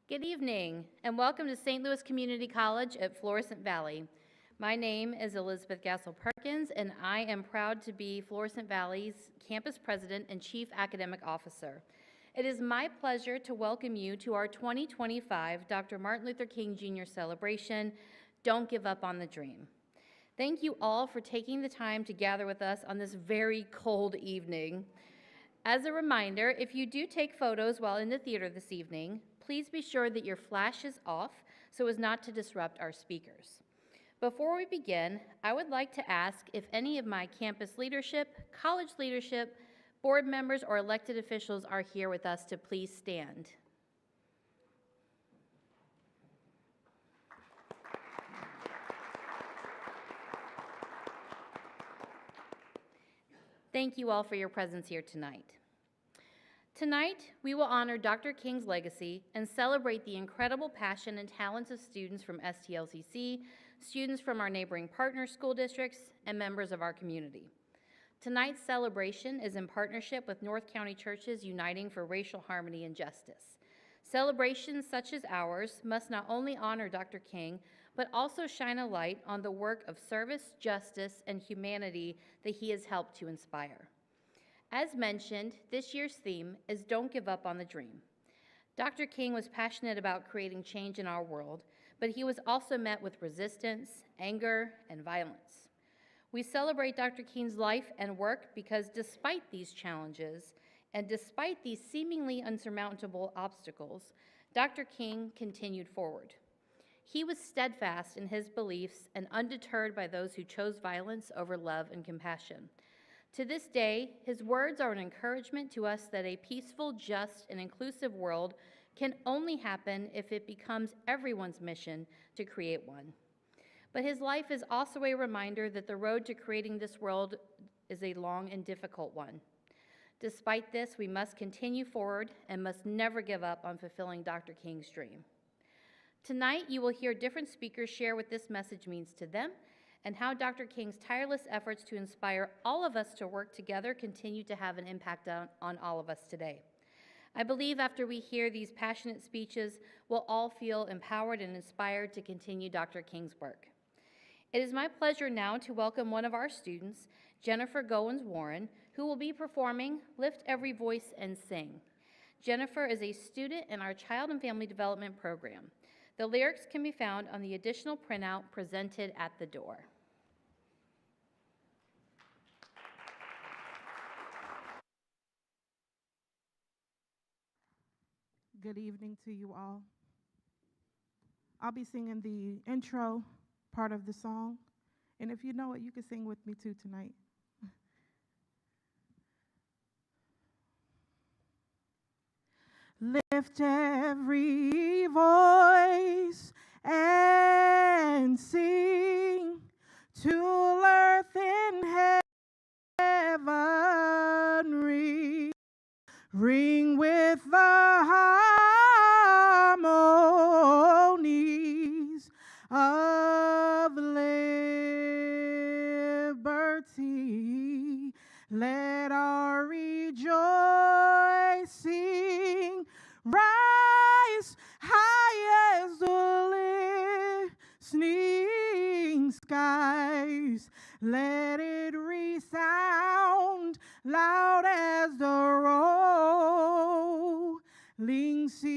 Good evening, and welcome to St. Louis Community College at Florissant Valley. My name is Elizabeth Gassel-Perkins, and I am proud to be Florissant Valley's campus president and chief academic officer. It is my pleasure to welcome you to our 2025 Dr. Martin Luther King Jr. celebration, Don't Give Up on the Dream. Thank you all for taking the time to gather with us on this very cold evening. As a reminder, if you do take photos while in the theater this evening, please be sure that your flash is off so as not to disrupt our speakers. Before we begin, I would like to ask if any of my campus leadership, college leadership, board members, or elected officials are here with us to please stand. Thank you all for your presence here tonight. Tonight, we will honor Dr. King's legacy and celebrate the incredible passion and talents of students from STLCC, students from our neighboring partner school districts, and members of our community. Tonight's celebration is in partnership with North County Churches Uniting for Racial Harmony and Justice. Celebrations such as ours must not only honor Dr. King, but also shine a light on the work of service, justice, and humanity that he has helped to inspire. As mentioned, this year's theme is Don't Give Up on the Dream. Dr. King was passionate about creating change in our world, but he was also met with resistance, anger, and violence. We celebrate Dr. King's life and work because despite these challenges, and despite these seemingly unsurmountable obstacles, Dr. King continued forward. He was steadfast in his beliefs and undeterred by those who chose violence over love and compassion. To this day, his words are an encouragement to us that a peaceful, just, and inclusive world can only happen if it becomes everyone's mission to create one. But his life is also a reminder that the road to creating this world is a long and difficult one. Despite this, we must continue forward and must never give up on fulfilling Dr. King's dream. Tonight, you will hear different speakers share what this message means to them and how Dr. King's tireless efforts to inspire all of us to work together continue to have an impact on all of us today. I believe after we hear these passionate speeches, we'll all feel empowered and inspired to continue Dr. King's work. It is my pleasure now to welcome one of our students, Jennifer Goins-Warren, who will be performing Lift Every Voice and Sing. Jennifer is a student in our Child and Family Development program. The lyrics can be found on the additional printout presented at the door. Good evening to you all. I'll be singing the intro part of the song, and if you know it, you can sing with me too tonight. Lift every voice and sing to earth in heaven ring with the harmonies of liberty. Let our rejoicing rise high as the listening skies. Let it resound loud as the rolling seas.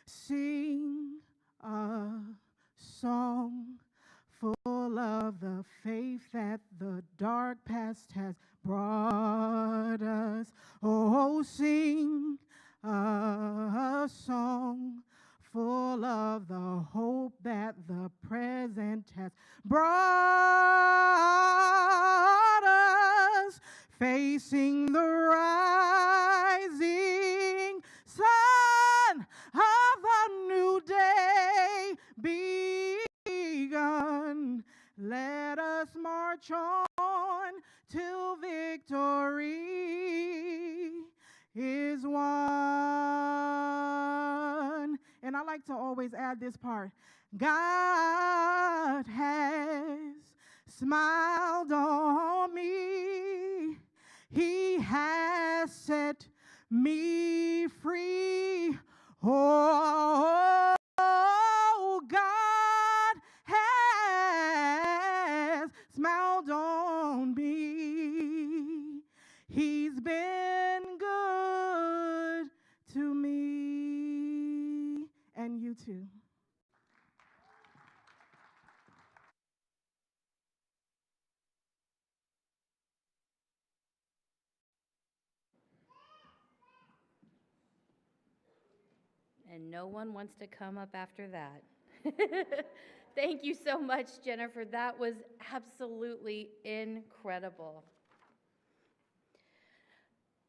Sing a song full of the faith that the dark past has brought us. Oh, sing a song full of the hope that the present has brought us, facing the rising sun of a new day begun. Let us march on till victory is won. And I like to always add this part. God has smiled on me. He has has set me free. Oh, God has smiled on me. He's been good to me, and you too. And no one wants to come up after that. Thank you so much, Jennifer. That was absolutely incredible.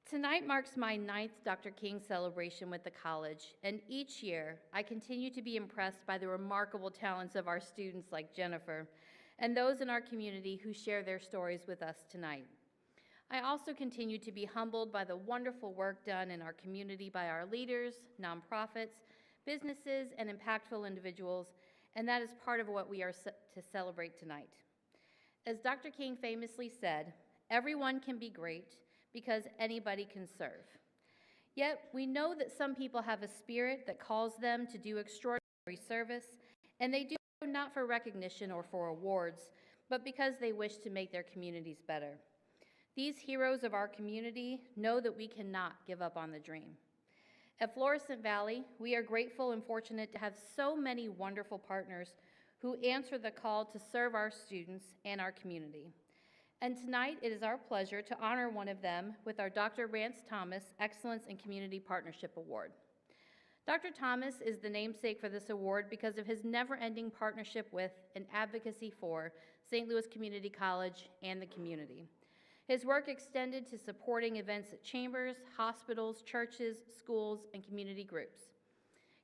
Tonight marks my 9th Dr. King celebration with the college, and each year I continue to be impressed by the remarkable talents of our students like Jennifer and those in our community who share their stories with us tonight. I also continue to be humbled by the wonderful work done in our community by our leaders, nonprofits, businesses, and impactful individuals, and that is part of what we are to celebrate tonight. As Dr. King famously said, everyone can be great because anybody can serve. Yet we know that some people have a spirit that calls them to do extraordinary service, and they do so not for recognition or for awards, but because they wish to make their communities better. These heroes of our community know that we cannot give up on the dream. At Florissant Valley, we are grateful and fortunate to have so many wonderful partners who answer the call to serve our students and our community. And tonight, it is our pleasure to honor one of them with our Dr. Rance Thomas Excellence in Community Partnership Award. Dr. Thomas is the namesake for this award because of his never-ending partnership with and advocacy for St. Louis Community College and the community. His work extended to supporting events at chambers, hospitals, churches, schools, and community groups.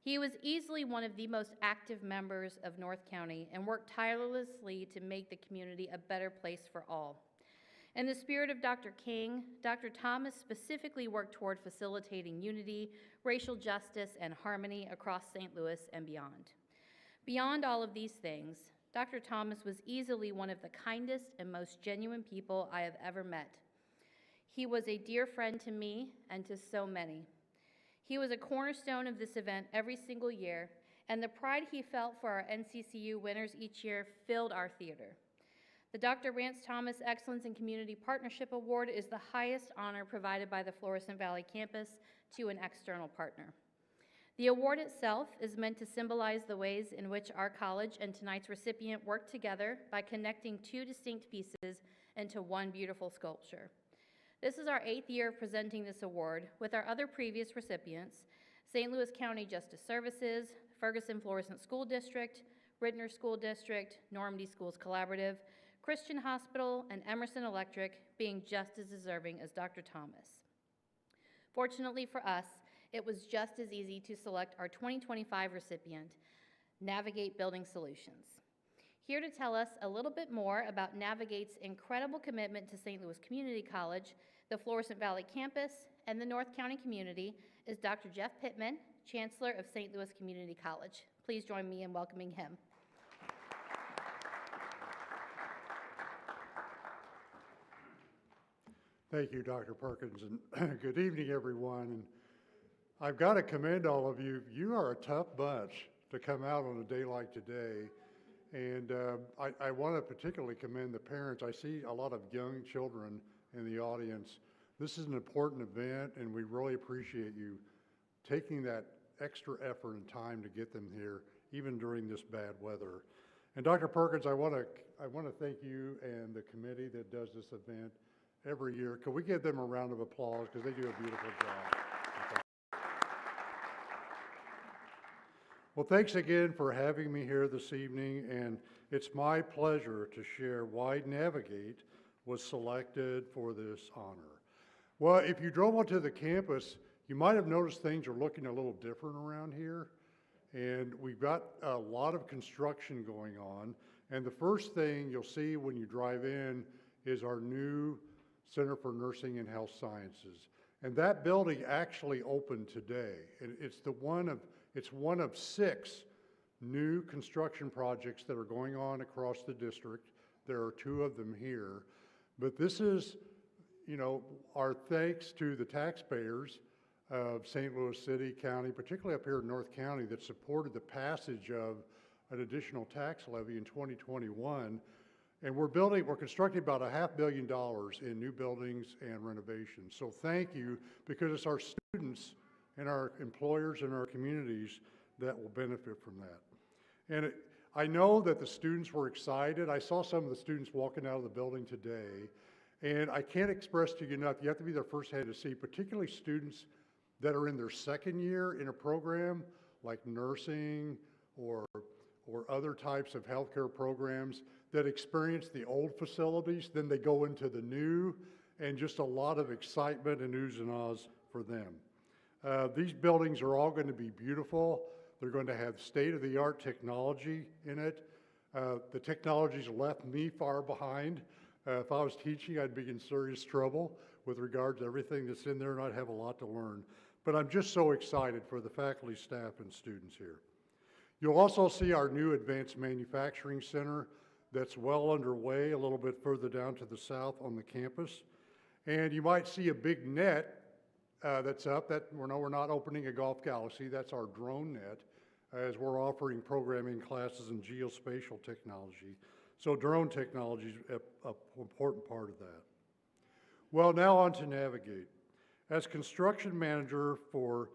He was easily one of the most active members of North County and worked tirelessly to make the community a better place for all. In the spirit of Dr. King, Dr. Thomas specifically worked toward facilitating unity, racial justice, and harmony across St. Louis and beyond. Beyond all of these things, Dr. Thomas was easily one of the kindest and most genuine people I have ever met. He was a dear friend to me and to so many. He was a cornerstone of this event every single year, and the pride he felt for our NCCU winners each year filled our theater. The Dr. Rance Thomas Excellence in Community Partnership Award is the highest honor provided by the Florissant Valley campus to an external partner. The award itself is meant to symbolize the ways in which our college and tonight's recipient worked together by connecting two distinct pieces into one beautiful sculpture. This is our 8th year of presenting this award with our other previous recipients, St. Louis County Justice Services, Ferguson-Florissant School District, Rittner School District, Normandy Schools Collaborative, Christian Hospital, and Emerson Electric being just as deserving as Dr. Thomas. Fortunately for us, it was just as easy to select our 2025 recipient, Navigate Building Solutions. Here to tell us a little bit more about Navigate's incredible commitment to St. Louis Community College, the Florissant Valley campus, and the North County community is Dr. Jeff Pittman, Chancellor of St. Louis Community College. Please join me in welcoming him. Thank you, Dr. Perkins, and good evening, everyone. And I've got to commend all of you. You are a tough bunch to come out on a day like today. And I want to particularly commend the parents. I see a lot of young children in the audience. This is an important event, and we really appreciate you taking that extra effort and time to get them here, even during this bad weather. And Dr. Perkins, I want to thank you and the committee that does this event every year. Can we give them a round of applause, because they do a beautiful job. Well, thanks again for having me here this evening, and it's my pleasure to share why Navigate was selected for this honor. Well, if you drove onto the campus, you might have noticed things are looking a little different around here, and we've got a lot of construction going on, and the first thing you'll see when you drive in is our new Center for Nursing and Health Sciences. And that building actually opened today. It's one of 6 new construction projects that are going on across the district. There are 2 of them here. But this is, you know, our thanks to the taxpayers of St. Louis City, County, particularly up here in North County, that supported the passage of an additional tax levy in 2021. And we're constructing about $500 million in new buildings and renovations. So thank you, because it's our students and our employers and our communities that will benefit from that. And I know that the students were excited. I saw some of the students walking out of the building today, and I can't express to you enough, you have to be there firsthand to see, particularly students that are in their second year in a program like nursing or other types of healthcare programs that experience the old facilities, then they go into the new, and just a lot of excitement and oohs and ahs for them. These buildings are all going to be beautiful. They're going to have state-of-the-art technology in it. The technology's left me far behind. If I was teaching, I'd be in serious trouble with regard to everything that's in there, and I'd have a lot to learn. But I'm just so excited for the faculty, staff, and students here. You'll also see our new Advanced Manufacturing Center that's well underway a little bit further down to the south on the campus. And you might see a big net that's up. We're not opening a golf galaxy. That's our drone net, as we're offering programming classes in geospatial technology. So drone technology is an important part of that. Well, now on to Navigate. As construction manager for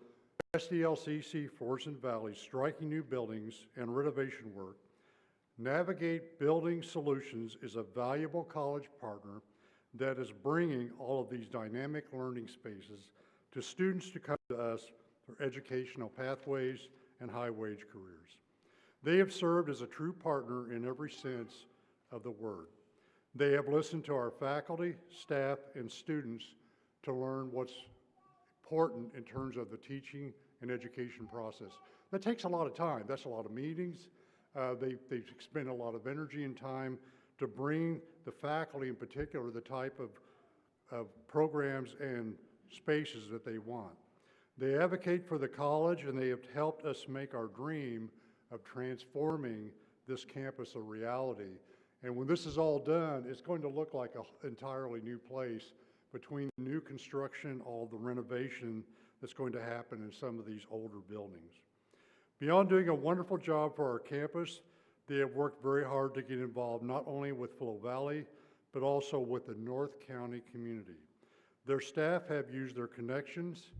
STLCC Forest Valley striking new buildings and renovation work, Navigate Building Solutions is a valuable college partner that is bringing all of these dynamic learning spaces to students to come to us for educational pathways and high-wage careers. They have served as a true partner in every sense of the word. They have listened to our faculty, staff, and students to learn what's important in terms of the teaching and education process. That takes a lot of time. That's a lot of meetings. They expend a lot of energy and time to bring the faculty in particular the type of programs and spaces that they want. They advocate for the college, and they have helped us make our dream of transforming this campus a reality. And when this is all done, it's going to look like an entirely new place between the new construction, all the renovation that's going to happen in some of these older buildings. Beyond doing a wonderful job for our campus, they have worked very hard to get involved not only with Flow Valley, but also with the North County community. Their staff have used their connections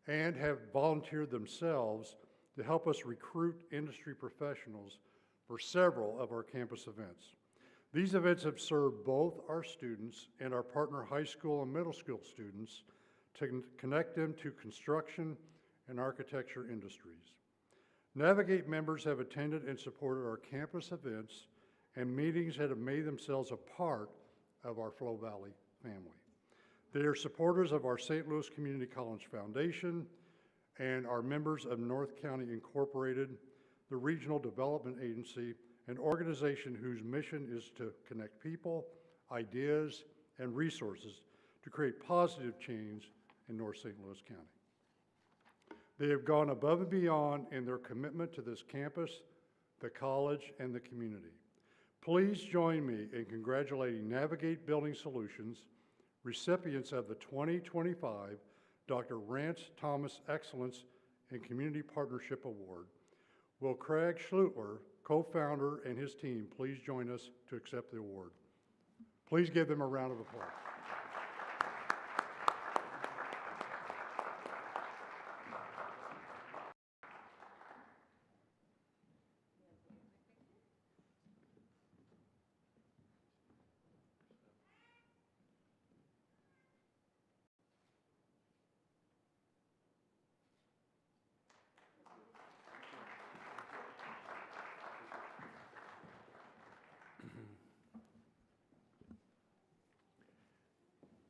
and have volunteered themselves to help us recruit industry professionals for several of our campus events. These events have served both our students and our partner high school and middle school students to connect them to construction and architecture industries. Navigate members have attended and supported our campus events and meetings that have made themselves a part of our Flow Valley family. They are supporters of our St. Louis Community College Foundation and are members of North County Incorporated, the regional development agency, an organization whose mission is to connect people, ideas, and resources to create positive change in North St. Louis County. They have gone above and beyond in their commitment to this campus, the college, and the community. Please join me in congratulating Navigate Building Solutions, recipients of the 2025 Dr. Rance Thomas Excellence in Community Partnership Award. Will Craig Schlutler, co-founder, and his team please join us to accept the award? Please give them a round of applause.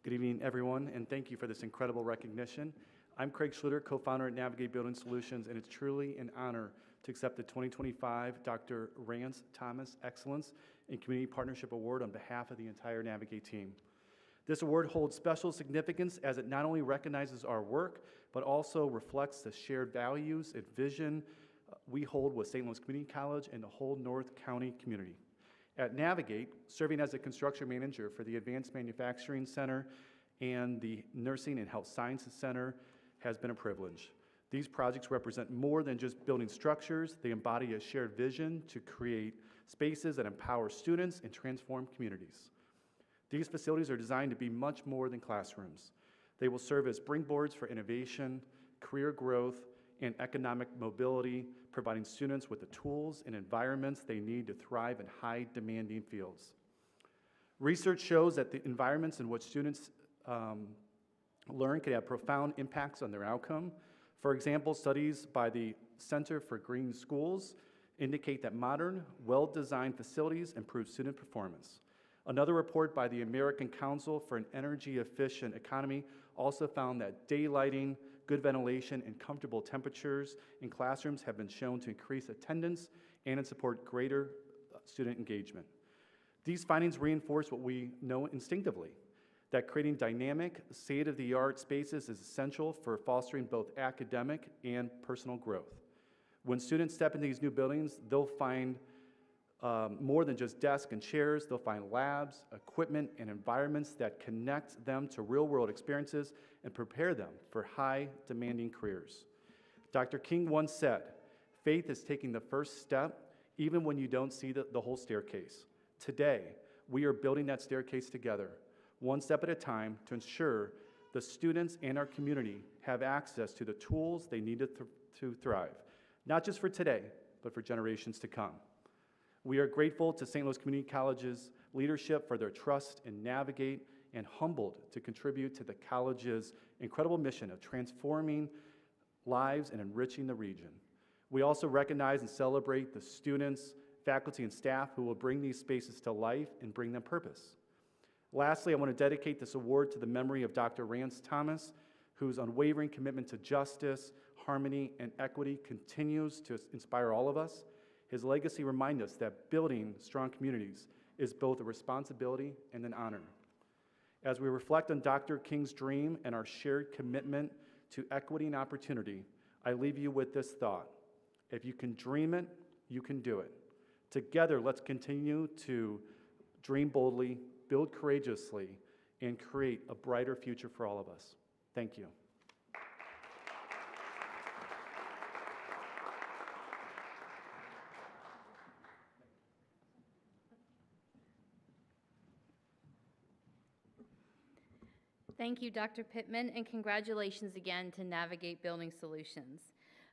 Good evening, everyone, and thank you for this incredible recognition. I'm Craig Schluter, co-founder at Navigate Building Solutions, and it's truly an honor to accept the 2025 Dr. Rance Thomas Excellence in Community Partnership Award on behalf of the entire Navigate team. This award holds special significance as it not only recognizes our work, but also reflects the shared values and vision we hold with St. Louis Community College and the whole North County community. At Navigate, serving as a construction manager for the Advanced Manufacturing Center and the Nursing and Health Sciences Center has been a privilege. These projects represent more than just building structures. They embody a shared vision to create spaces that empower students and transform communities. These facilities are designed to be much more than classrooms. They will serve as springboards for innovation, career growth, and economic mobility, providing students with the tools and environments they need to thrive in high-demanding fields. Research shows that the environments in which students learn can have profound impacts on their outcome. For example, studies by the Center for Green Schools indicate that modern, well-designed facilities improve student performance. Another report by the American Council for an Energy-Efficient Economy also found that daylighting, good ventilation, and comfortable temperatures in classrooms have been shown to increase attendance and support greater student engagement. These findings reinforce what we know instinctively, that creating dynamic, state-of-the-art spaces is essential for fostering both academic and personal growth. When students step into these new buildings, they'll find more than just desks and chairs. They'll find labs, equipment, and environments that connect them to real-world experiences and prepare them for high-demanding careers. Dr. King once said, "Faith is taking the first step even when you don't see the whole staircase." Today, we are building that staircase together, one step at a time, to ensure the students and our community have access to the tools they need to thrive, not just for today, but for generations to come. We are grateful to St. Louis Community College's leadership for their trust in Navigate, and humbled to contribute to the college's incredible mission of transforming lives and enriching the region. We also recognize and celebrate the students, faculty, and staff who will bring these spaces to life and bring them purpose. Lastly, I want to dedicate this award to the memory of Dr. Rance Thomas, whose unwavering commitment to justice, harmony, and equity continues to inspire all of us. His legacy reminds us that building strong communities is both a responsibility and an honor. As we reflect on Dr. King's dream and our shared commitment to equity and opportunity, I leave you with this thought: if you can dream it, you can do it. Together, let's continue to dream boldly, build courageously, and create a brighter future for all of us. Thank you. Thank you, Dr. Pittman, and congratulations again to Navigate Building Solutions.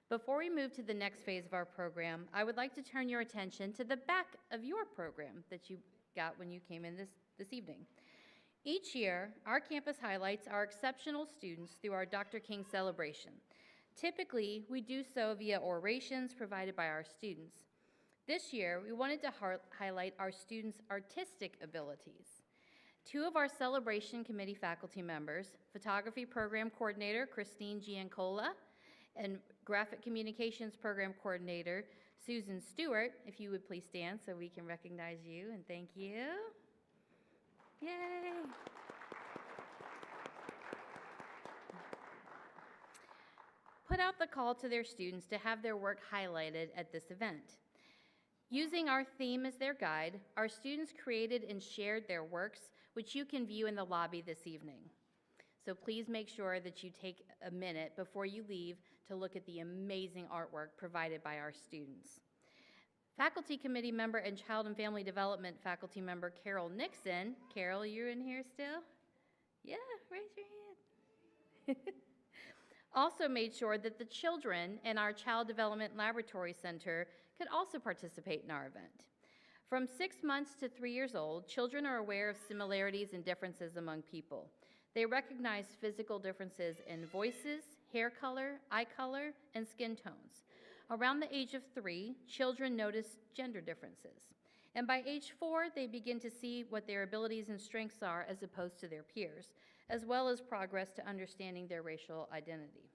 Before we move to the next phase of our program, I would like to turn your attention to the back of your program that you got when you came in this evening. Each year, our campus highlights our exceptional students through our Dr. King Celebration. Typically, we do so via orations provided by our students. This year, we wanted to highlight our students' artistic abilities. Two of our celebration committee faculty members, photography program coordinator Christine Giancola and graphic communications program coordinator Susan Stewart, if you would please stand so we can recognize you, and thank you. Yay! Put out the call to their students to have their work highlighted at this event. Using our theme as their guide, our students created and shared their works, which you can view in the lobby this evening. So please make sure that you take a minute before you leave to look at the amazing artwork provided by our students. Faculty committee member and Child and Family Development faculty member Carol Nixon. Carol, you're in here still? Yeah, raise your hand. Also made sure that the children in our Child Development Laboratory Center could also participate in our event. From 6 months to 3 years old, children are aware of similarities and differences among people. They recognize physical differences in voices, hair color, eye color, and skin tones. Around the age of 3, children notice gender differences. And by age 4, they begin to see what their abilities and strengths are as opposed to their peers, as well as progress to understanding their racial identity.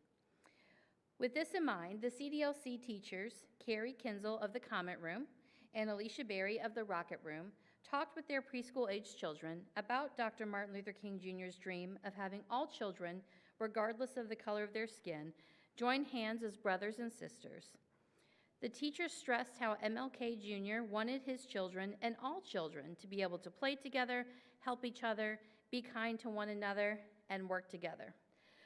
With this in mind, the CDLC teachers, Carrie Kinzel of the Comment Room and Alicia Berry of the Rocket Room, talked with their preschool-aged children about Dr. Martin Luther King Jr.'s dream of having all children, regardless of the color of their skin, join hands as brothers and sisters. The teachers stressed how MLK Jr. wanted his children and all children to be able to play together, help each other, be kind to one another, and work together.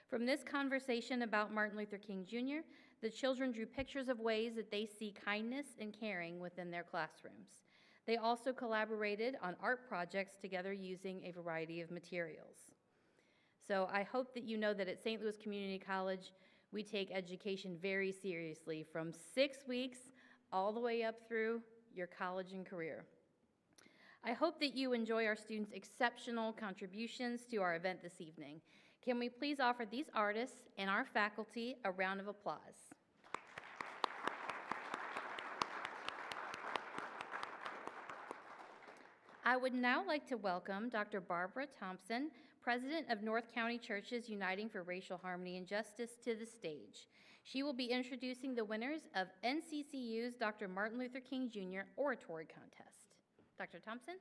From this conversation about Martin Luther King Jr., the children drew pictures of ways that they see kindness and caring within their classrooms. They also collaborated on art projects together using a variety of materials. So I hope that you know that at St. Louis Community College, we take education very seriously from 6 weeks all the way up through your college and career. I hope that you enjoy our students' exceptional contributions to our event this evening. Can we please offer these artists and our faculty a round of applause? I would now like to welcome Dr. Barbara Thompson, President of North County Churches Uniting for Racial Harmony and Justice, to the stage. She will be introducing the winners of NCCU's Dr. Martin Luther King Jr. Oratory Contest. Dr. Thompson?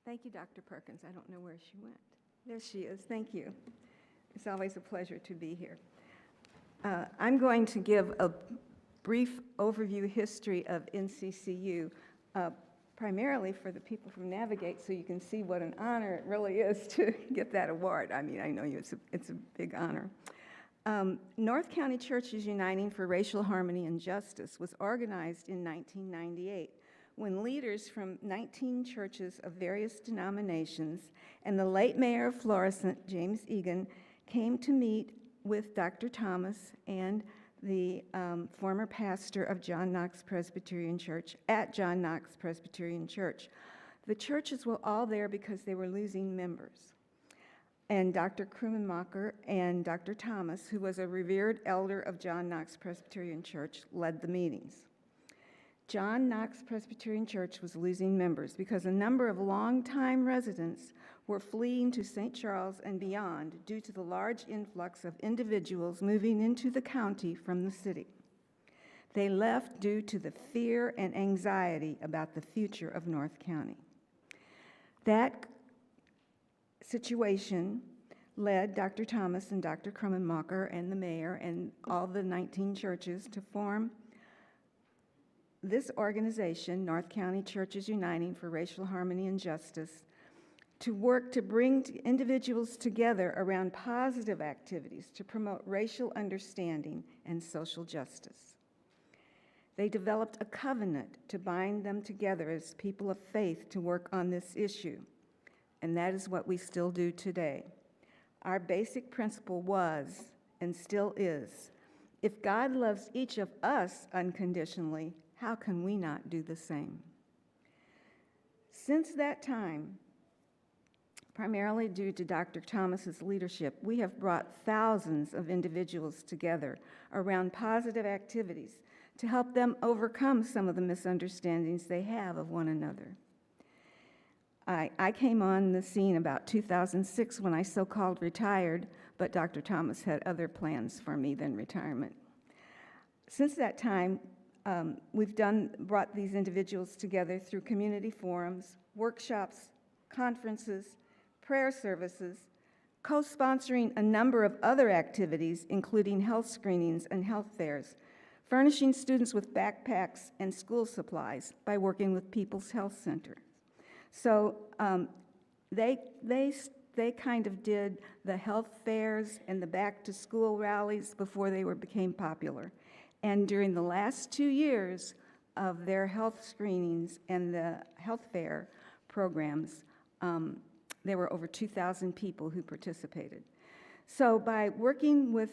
Thank you, Dr. Perkins. I don't know where she went. There she is. Thank you. It's always a pleasure to be here. I'm going to give a brief overview history of NCCU, primarily for the people from Navigate, so you can see what an honor it really is to get that award. I mean, I know it's a big honor. North County Churches Uniting for Racial Harmony and Justice was organized in 1998 when leaders from 19 churches of various denominations and the late mayor of Florissant, James Egan, came to meet with Dr. Thomas and the former pastor of John Knox Presbyterian Church at John Knox Presbyterian Church. The churches were all there because they were losing members. And Dr. Krummenmacher and Dr. Thomas, who was a revered elder of John Knox Presbyterian Church, led the meetings. John Knox Presbyterian Church was losing members because a number of longtime residents were fleeing to St. Charles and beyond due to the large influx of individuals moving into the county from the city. They left due to the fear and anxiety about the future of North County. That situation led Dr. Thomas and Dr. Krummenmacher and the mayor and all the 19 churches to form this organization, North County Churches Uniting for Racial Harmony and Justice, to work to bring individuals together around positive activities to promote racial understanding and social justice. They developed a covenant to bind them together as people of faith to work on this issue, and that is what we still do today. Our basic principle was, and still is, if God loves each of us unconditionally, how can we not do the same? Since that time, primarily due to Dr. Thomas's leadership, we have brought thousands of individuals together around positive activities to help them overcome some of the misunderstandings they have of one another. I came on the scene about 2006 when I so-called retired, but Dr. Thomas had other plans for me than retirement. Since that time, we've brought these individuals together through community forums, workshops, conferences, prayer services, co-sponsoring a number of other activities, including health screenings and health fairs, furnishing students with backpacks and school supplies by working with People's Health Center. So they kind of did the health fairs and the back-to-school rallies before they became popular. And during the last 2 years of their health screenings and the health fair programs, there were over 2,000 people who participated. So by working with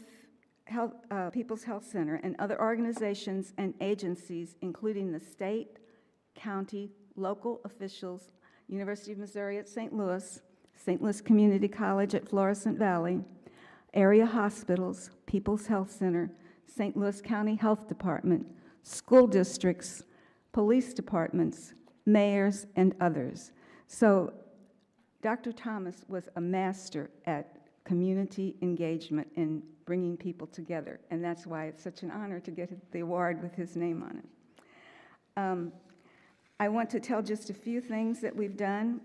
People's Health Center and other organizations and agencies, including the state, county, local officials, University of Missouri at St. Louis Community College at Florissant Valley, area hospitals, People's Health Center, St. Louis County Health Department, school districts, police departments, mayors, and others. So Dr. Thomas was a master at community engagement and bringing people together, and that's why it's such an honor to get the award with his name on it. I want to tell just a few things that we've done.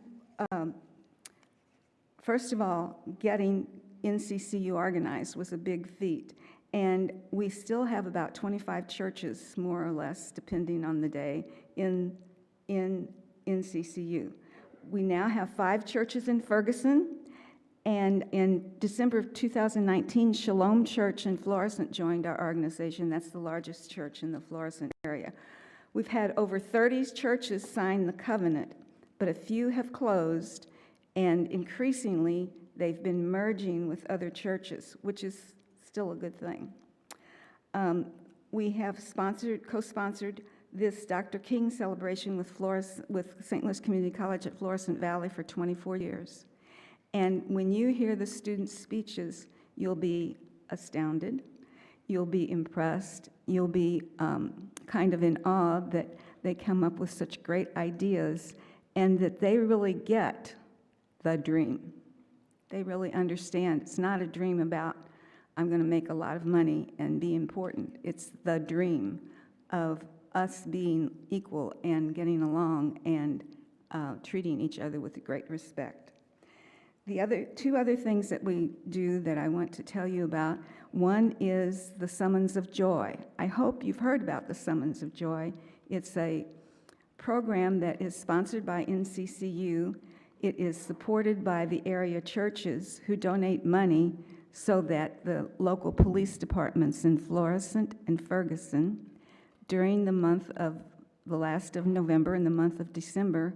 First of all, getting NCCU organized was a big feat, and we still have about 25 churches, more or less, depending on the day, in NCCU. We now have 5 churches in Ferguson, and in December of 2019, Shalom Church in Florissant joined our organization. That's the largest church in the Florissant area. We've had over 30 churches sign the covenant, but a few have closed, and increasingly, they've been merging with other churches, which is still a good thing. We have co-sponsored this Dr. King celebration with St. Louis Community College at Florissant Valley for 24 years. And when you hear the students' speeches, you'll be astounded, you'll be impressed, you'll be kind of in awe that they come up with such great ideas and that they really get the dream. They really understand it's not a dream about, I'm going to make a lot of money and be important. It's the dream of us being equal and getting along and treating each other with great respect. The two other things that we do that I want to tell you about, one is the Summons of Joy. I hope you've heard about the Summons of Joy. It's a program that is sponsored by NCCU. It is supported by the area churches who donate money so that the local police departments in Florissant and Ferguson, during the last of November and the month of December,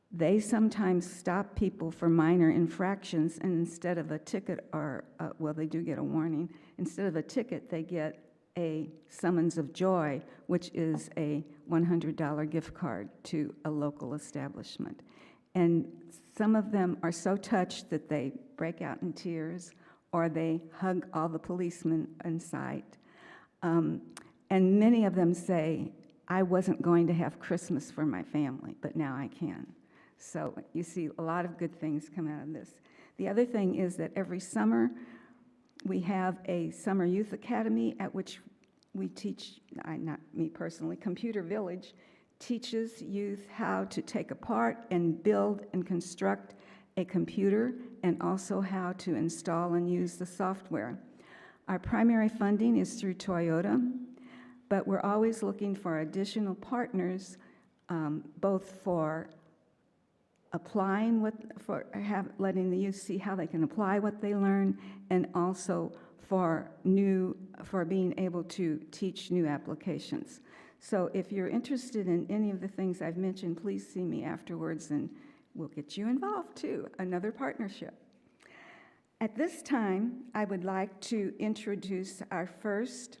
they sometimes stop people for minor infractions, and instead of a ticket well, they do get a warning. Instead of a ticket, they get a summons of joy, which is a $100 gift card to a local establishment. And some of them are so touched that they break out in tears, or they hug all the policemen in sight. And many of them say, I wasn't going to have Christmas for my family, but now I can. So you see a lot of good things come out of this. The other thing is that every summer we have a summer youth academy at which we teach, not me personally, Computer Village teaches youth how to take apart and build and construct a computer and also how to install and use the software. Our primary funding is through Toyota, but we're always looking for additional partners, both for applying letting the youth see how they can apply what they learn, and also for being able to teach new applications. So if you're interested in any of the things I've mentioned, please see me afterwards and we'll get you involved too, another partnership. At this time, I would like to introduce our first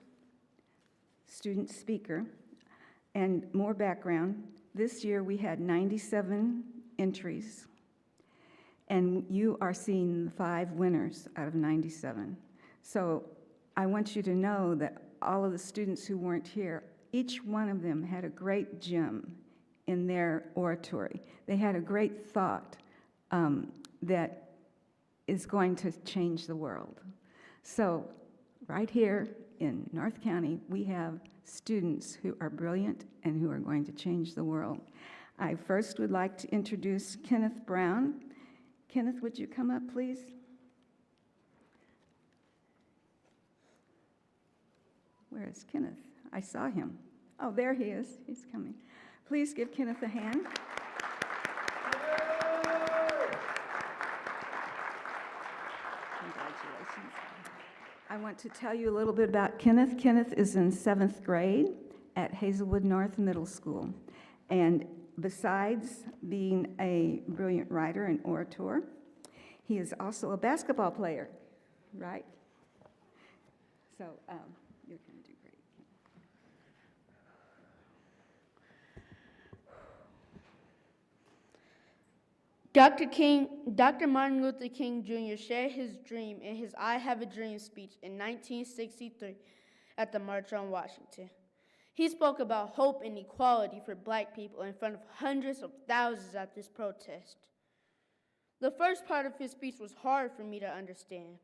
student speaker, and more background. This year we had 97 entries, and you are seeing 5 winners out of 97. So I want you to know that all of the students who weren't here, each one of them had a great gem in their oratory. They had a great thought that is going to change the world. So right here in North County, we have students who are brilliant and who are going to change the world. I first would like to introduce Kenneth Brown. Kenneth, would you come up, please? Where is Kenneth? I saw him. Oh, there he is. He's coming. Please give Kenneth a hand. Congratulations. I want to tell you a little bit about Kenneth. Kenneth is in 7th grade at Hazelwood North Middle School. And besides being a brilliant writer and orator, he is also a basketball player, right? So you're going to do great. Dr. Martin Luther King Jr. shared his dream in his I Have a Dream speech in 1963 at the March on Washington. He spoke about hope and equality for Black people in front of hundreds of thousands at this protest. The first part of his speech was hard for me to understand.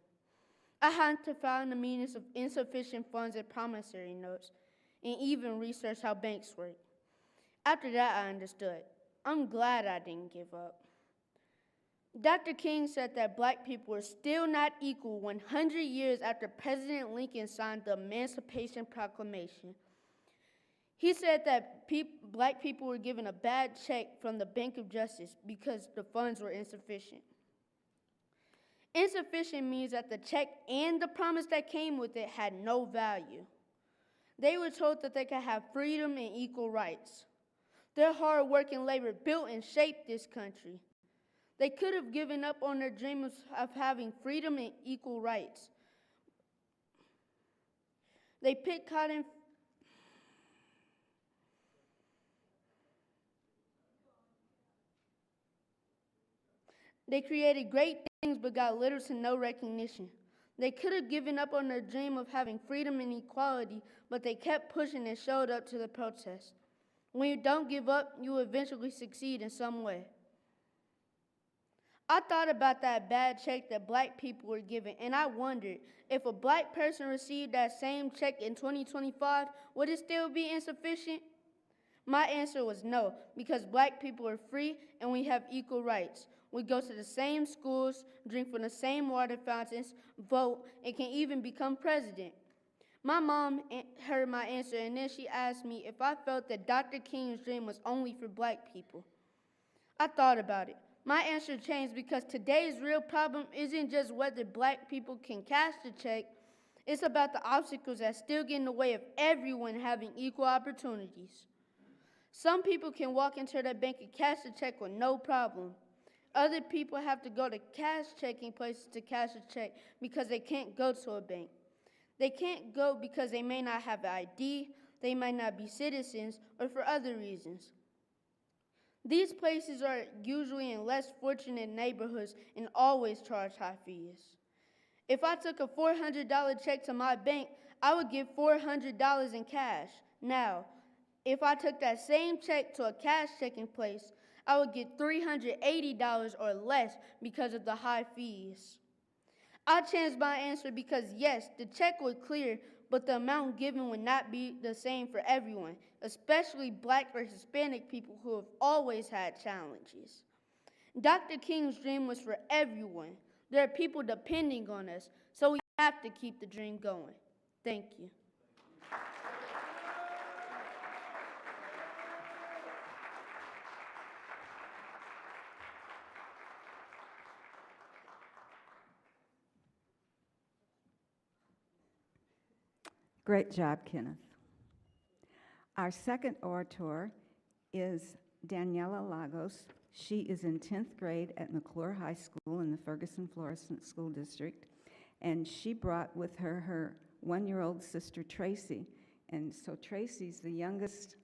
I had to find the meanings of insufficient funds and promissory notes, and even research how banks work. After that, I understood. I'm glad I didn't give up. Dr. King said that black people were still not equal 100 years after President Lincoln signed the Emancipation Proclamation. He said that black people were given a bad check from the Bank of Justice because the funds were insufficient. Insufficient means that the check and the promise that came with it had no value. They were told that they could have freedom and equal rights. Their hard work and labor built and shaped this country. They could have given up on their dreams of having freedom and equal rights. They picked cotton. They created great things but got little to no recognition. They could have given up on their dream of having freedom and equality, but they kept pushing and showed up to the protest. When you don't give up, you will eventually succeed in some way. I thought about that bad check that black people were given, and I wondered, if a black person received that same check in 2025, would it still be insufficient? My answer was no, because black people are free and we have equal rights. We go to the same schools, drink from the same water fountains, vote, and can even become president. My mom heard my answer, and then she asked me if I felt that Dr. King's dream was only for black people. I thought about it. My answer changed because today's real problem isn't just whether black people can cash the check, it's about the obstacles that still get in the way of everyone having equal opportunities. Some people can walk into their bank and cash the check with no problem. Other people have to go to cash checking places to cash a check because they can't go to a bank. They can't go because they may not have an ID, they might not be citizens, or for other reasons. These places are usually in less fortunate neighborhoods and always charge high fees. If I took a $400 check to my bank, I would get $400 in cash. Now, if I took that same check to a cash checking place, I would get $380 or less because of the high fees. I changed my answer because yes, the check would clear, but the amount given would not be the same for everyone, especially black or Hispanic people who have always had challenges. Dr. King's dream was for everyone. There are people depending on us, so we have to keep the dream going. Thank you. Great job, Kenneth. Our second orator is Daniela Lagos. She is in 10th grade at McClure High School in the Ferguson-Florissant School District, and she brought with her her one-year-old sister, Tracy. And so Tracy's the youngest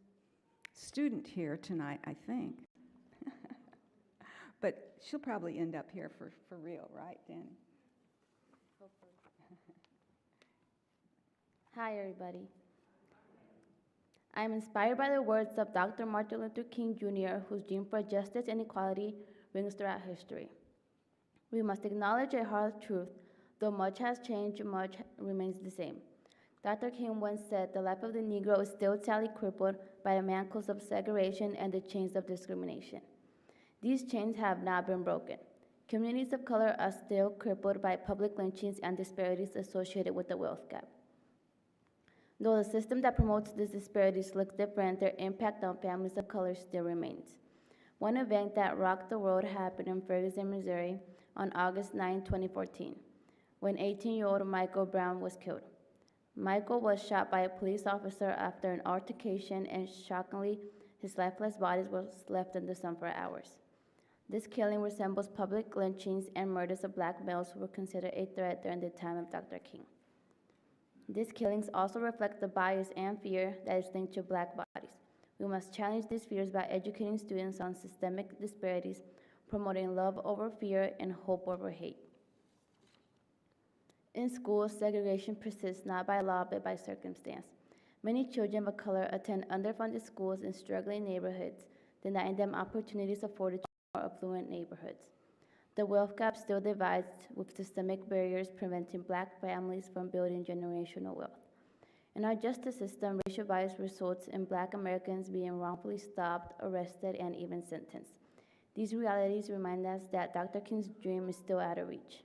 student here tonight, I think. But she'll probably end up here for real, right, Danny? Hi, everybody. I'm inspired by the words of Dr. Martin Luther King Jr., whose dream for justice and equality rings throughout history. We must acknowledge a hard truth. Though much has changed, much remains the same. Dr. King once said, "The life of the Negro is still sadly crippled by the manacles of segregation and the chains of discrimination. These chains have not been broken. Communities of color are still crippled by public lynchings and disparities associated with the wealth gap. Though the system that promotes these disparities looks different, their impact on families of color still remains." One event that rocked the world happened in Ferguson, Missouri on August 9, 2014, when 18-year-old Michael Brown was killed. Michael was shot by a police officer after an altercation, and shockingly, his lifeless body was left in the sun for hours. This killing resembles public lynchings and murders of black males who were considered a threat during the time of Dr. King. These killings also reflect the bias and fear that is linked to black bodies. We must challenge these fears by educating students on systemic disparities, promoting love over fear and hope over hate. In schools, segregation persists not by law but by circumstance. Many children of color attend underfunded schools in struggling neighborhoods, denying them opportunities afforded to more affluent neighborhoods. The wealth gap still divides, with systemic barriers preventing black families from building generational wealth. In our justice system, racial bias results in Black Americans being wrongfully stopped, arrested, and even sentenced. These realities remind us that Dr. King's dream is still out of reach.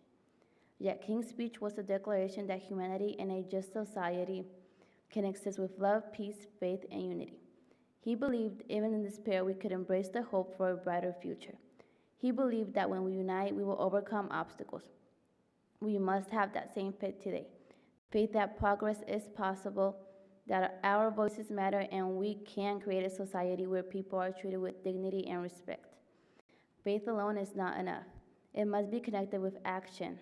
Yet King's speech was a declaration that humanity in a just society can exist with love, peace, faith, and unity. He believed even in despair we could embrace the hope for a brighter future. He believed that when we unite, we will overcome obstacles. We must have that same faith today. Faith that progress is possible, that our voices matter, and we can create a society where people are treated with dignity and respect. Faith alone is not enough. It must be connected with action.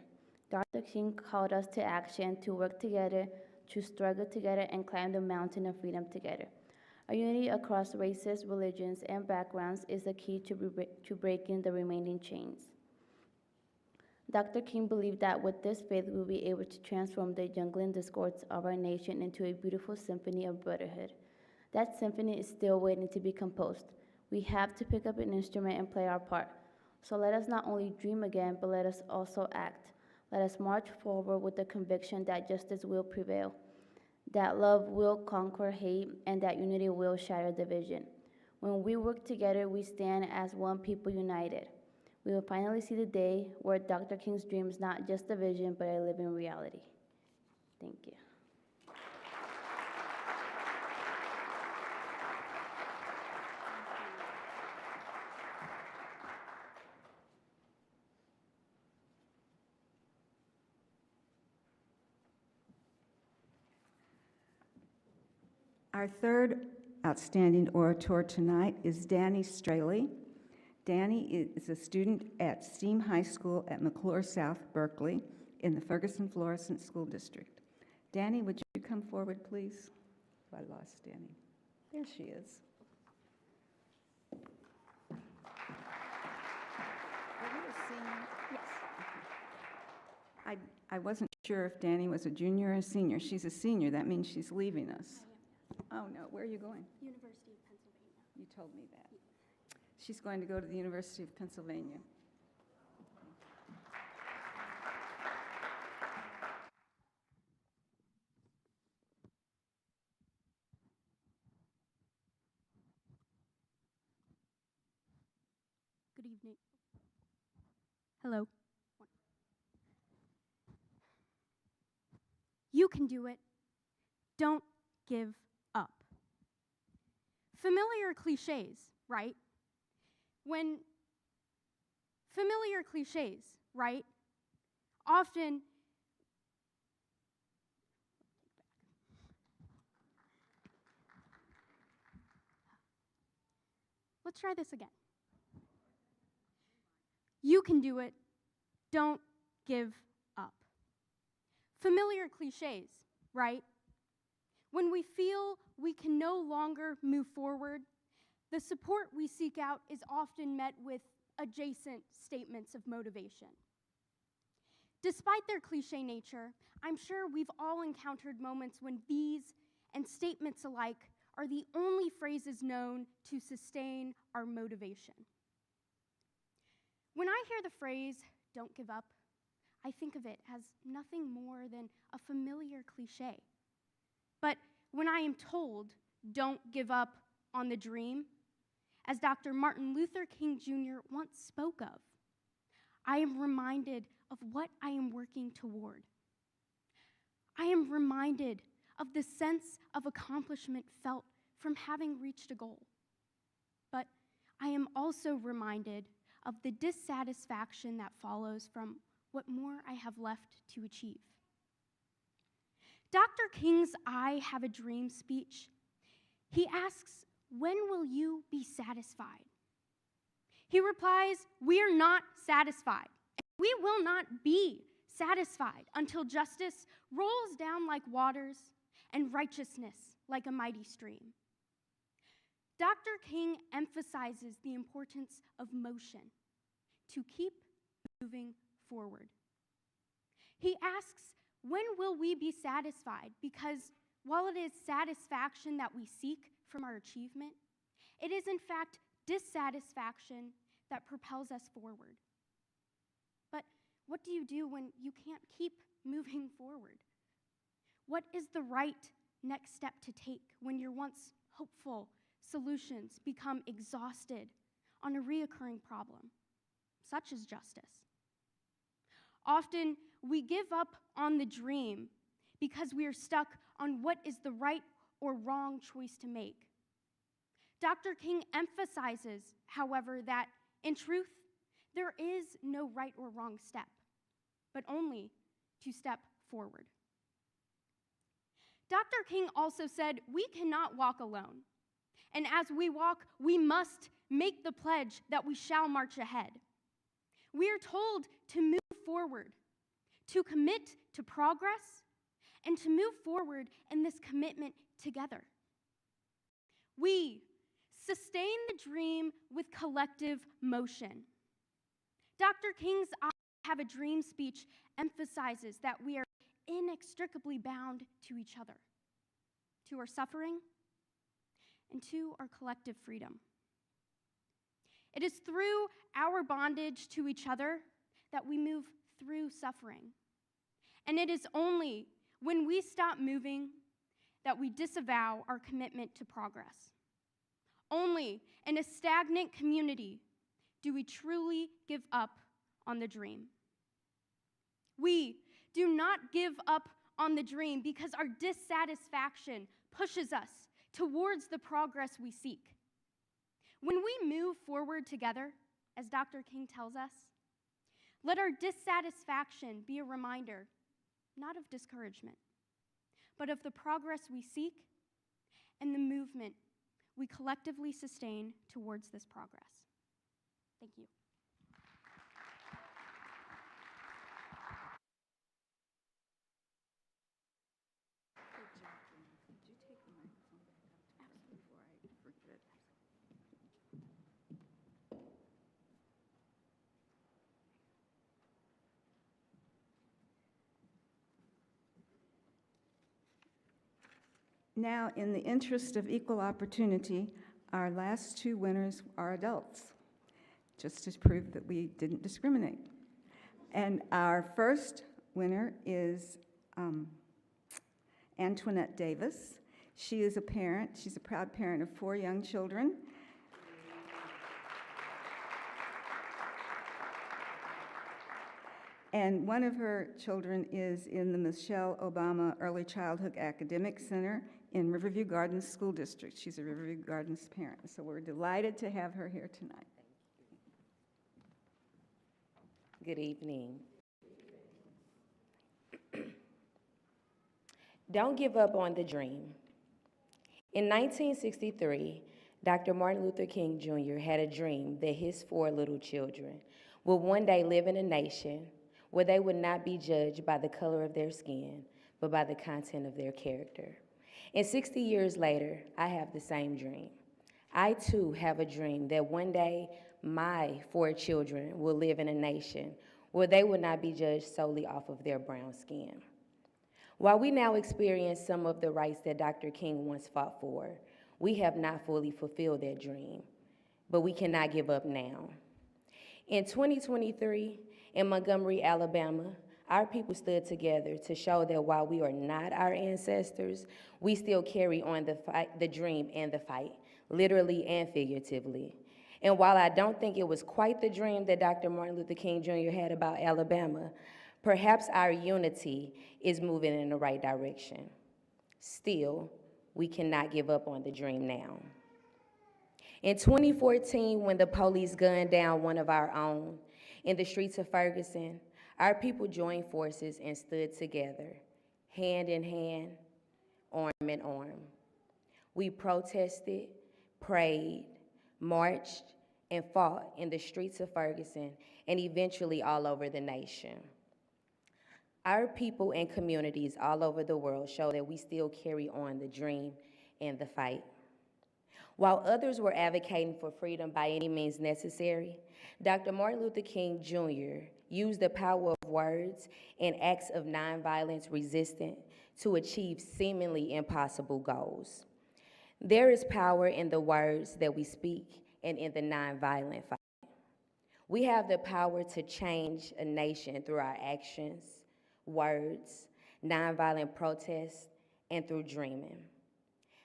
Dr. King called us to action, to work together, to struggle together, and climb the mountain of freedom together. A unity across races, religions, and backgrounds is the key to breaking the remaining chains. Dr. King believed that with this faith, we'll be able to transform the jungling discords of our nation into a beautiful symphony of brotherhood. That symphony is still waiting to be composed. We have to pick up an instrument and play our part. So let us not only dream again, but let us also act. Let us march forward with the conviction that justice will prevail, that love will conquer hate, and that unity will shatter division. When we work together, we stand as one people united. We will finally see the day where Dr. King's dream is not just a vision, but a living reality. Thank you. Our third outstanding orator tonight is Danny Straley. Danny is a student at Steam High School at McClure South, Berkeley, in the Ferguson-Florissant School District. Danny, would you come forward, please? I lost Danny. There she is. Are you a senior? Yes. I wasn't sure if Danny was a junior or a senior. She's a senior. That means she's leaving us. Oh, no. Where are you going? University of Pennsylvania. You told me that. She's going to go to the University of Pennsylvania. Good evening. Hello. You can do it. Don't give up. Familiar cliches, right? Familiar cliches, right? Often, let's try this again. You can do it. Don't give up. Familiar cliches, right? When we feel we can no longer move forward, the support we seek out is often met with adjacent statements of motivation. Despite their cliche nature, I'm sure we've all encountered moments when these and statements alike are the only phrases known to sustain our motivation. When I hear the phrase, "don't give up," I think of it as nothing more than a familiar cliche. But when I am told, "don't give up on the dream," as Dr. Martin Luther King Jr. once spoke of, I am reminded of what I am working toward. I am reminded of the sense of accomplishment felt from having reached a goal. But I am also reminded of the dissatisfaction that follows from what more I have left to achieve. Dr. King's "I Have a Dream" speech, he asks, "When will you be satisfied?" He replies, "We are not satisfied. We will not be satisfied until justice rolls down like waters and righteousness like a mighty stream." Dr. King emphasizes the importance of motion to keep moving forward. He asks, "When will we be satisfied?" Because while it is satisfaction that we seek from our achievement, it is in fact dissatisfaction that propels us forward. But what do you do when you can't keep moving forward? What is the right next step to take when your once hopeful solutions become exhausted on a reoccurring problem, such as justice. Often, we give up on the dream because we are stuck on what is the right or wrong choice to make. Dr. King emphasizes, however, that in truth, there is no right or wrong step, but only to step forward. Dr. King also said, we cannot walk alone. And as we walk, we must make the pledge that we shall march ahead. We are told to move forward, to commit to progress, and to move forward in this commitment together. We sustain the dream with collective motion. Dr. King's I Have a Dream speech emphasizes that we are inextricably bound to each other, to our suffering, and to our collective freedom. It is through our bondage to each other that we move through suffering. And it is only when we stop moving that we disavow our commitment to progress. Only in a stagnant community do we truly give up on the dream. We do not give up on the dream because our dissatisfaction pushes us towards the progress we seek. When we move forward together, as Dr. King tells us, let our dissatisfaction be a reminder, not of discouragement, but of the progress we seek and the movement we collectively sustain towards this progress. Thank you. Now, in the interest of equal opportunity, our last two winners are adults, just to prove that we didn't discriminate. And our first winner is Antoinette Davis. She is a parent. She's a proud parent of 4 young children. And one of her children is in the Michelle Obama Early Childhood Academic Center in Riverview Gardens School District. She's a Riverview Gardens parent, so we're delighted to have her here tonight. Good evening. Don't give up on the dream. In 1963, Dr. Martin Luther King Jr. had a dream that his 4 little children would one day live in a nation where they would not be judged by the color of their skin, but by the content of their character. And 60 years later, I have the same dream. I too have a dream that one day my 4 children will live in a nation where they will not be judged solely off of their brown skin. While we now experience some of the rights that Dr. King once fought for, we have not fully fulfilled that dream, but we cannot give up now. In 2023, in Montgomery, Alabama, our people stood together to show that while we are not our ancestors, we still carry on the fight, the dream and the fight, literally and figuratively. And while I don't think it was quite the dream that Dr. Martin Luther King Jr. had about Alabama, perhaps our unity is moving in the right direction. Still, we cannot give up on the dream now. In 2014, when the police gunned down one of our own in the streets of Ferguson, our people joined forces and stood together, hand in hand, arm in arm. We protested, prayed, marched, and fought in the streets of Ferguson and eventually all over the nation. Our people and communities all over the world show that we still carry on the dream and the fight. While others were advocating for freedom by any means necessary, Dr. Martin Luther King Jr. used the power of words and acts of nonviolence resistance to achieve seemingly impossible goals. There is power in the words that we speak and in the nonviolent fight. We have the power to change a nation through our actions, words, nonviolent protests, and through dreaming.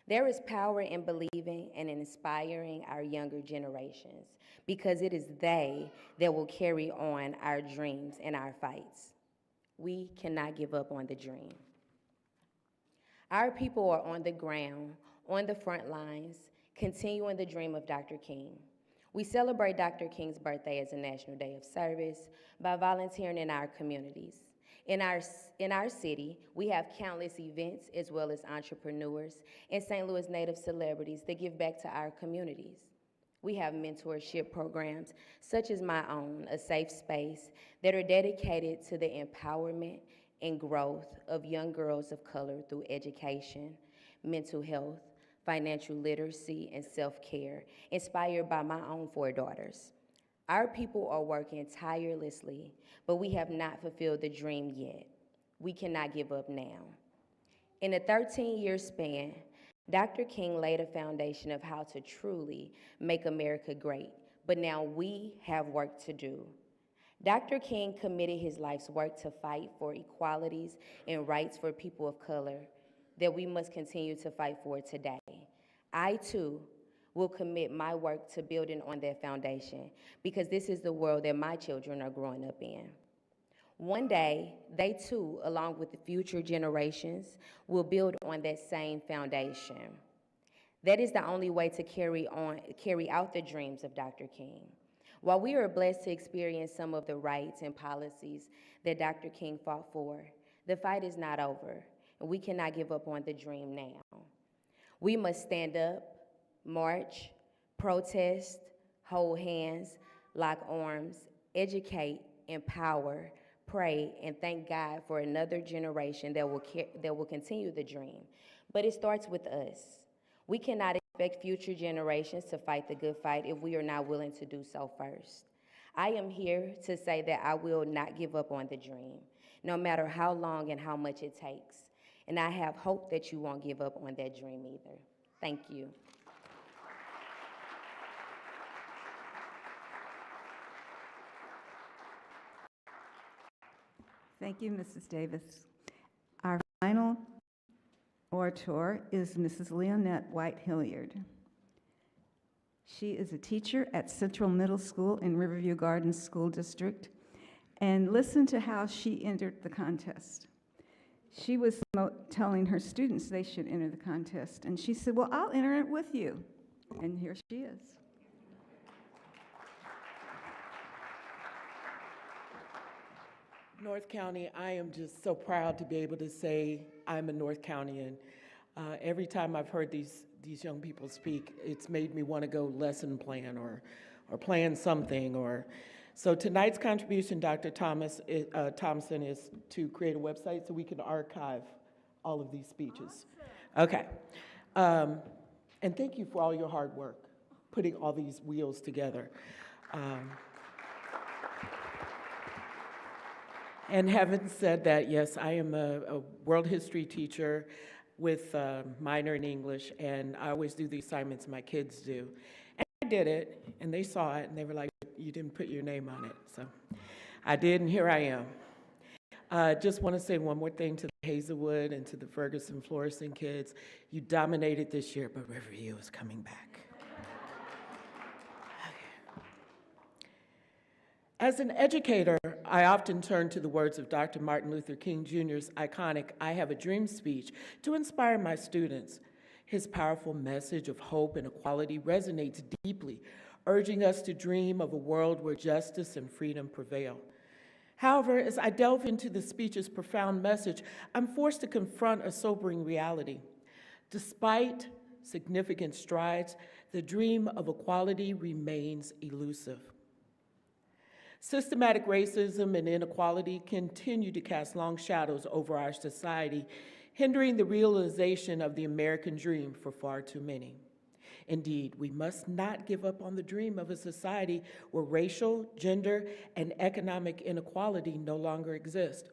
There is power in believing and in inspiring our younger generations because it is they that will carry on our dreams and our fights. We cannot give up on the dream. Our people are on the ground, on the front lines, continuing the dream of Dr. King. We celebrate Dr. King's birthday as a National Day of Service by volunteering in our communities. In our city, we have countless events as well as entrepreneurs and St. Louis native celebrities that give back to our communities. We have mentorship programs such as my own, A Safe Space, that are dedicated to the empowerment and growth of young girls of color through education, mental health, financial literacy, and self-care, inspired by my own 4 daughters. Our people are working tirelessly, but we have not fulfilled the dream yet. We cannot give up now. In a 13-year span, Dr. King laid a foundation of how to truly make America great, but now we have work to do. Dr. King committed his life's work to fight for equalities and rights for people of color that we must continue to fight for today. I, too, will commit my work to building on that foundation because this is the world that my children are growing up in. One day, they too, along with the future generations, will build on that same foundation. That is the only way to carry out the dreams of Dr. King. While we are blessed to experience some of the rights and policies that Dr. King fought for, the fight is not over, and we cannot give up on the dream now. We must stand up, march, protest, hold hands, lock arms, educate, empower, pray, and thank God for another generation that will continue the dream. But it starts with us. We cannot expect future generations to fight the good fight if we are not willing to do so first. I am here to say that I will not give up on the dream, no matter how long and how much it takes. And I have hope that you won't give up on that dream either. Thank you. Thank you, Mrs. Davis. Our final orator is Mrs. Leonette White-Hilliard. She is a teacher at Central Middle School in Riverview Gardens School District, and listen to how she entered the contest. She was telling her students they should enter the contest, and she said, well, I'll enter it with you. And here she is. North County, I am just so proud to be able to say I'm a North Countian. Every time I've heard these young people speak, it's made me want to go lesson plan or plan something. So tonight's contribution, Dr. Thompson, is to create a website so we can archive all of these speeches. Awesome. Okay. And thank you for all your hard work, putting all these wheels together. And having said that, yes, I am a world history teacher with a minor in English, and I always do the assignments my kids do. And I did it, and they saw it, and they were like, you didn't put your name on it. So I did, and here I am. Just want to say one more thing to the Hazelwood and to the Ferguson Florissant kids. You dominated this year, but Riverview is coming back. As an educator, I often turn to the words of Dr. Martin Luther King Jr.'s iconic I Have a Dream speech to inspire my students. His powerful message of hope and equality resonates deeply, urging us to dream of a world where justice and freedom prevail. However, as I delve into the speech's profound message, I'm forced to confront a sobering reality. Despite significant strides, the dream of equality remains elusive. Systematic racism and inequality continue to cast long shadows over our society, hindering the realization of the American dream for far too many. Indeed, we must not give up on the dream of a society where racial, gender, and economic inequality no longer exist.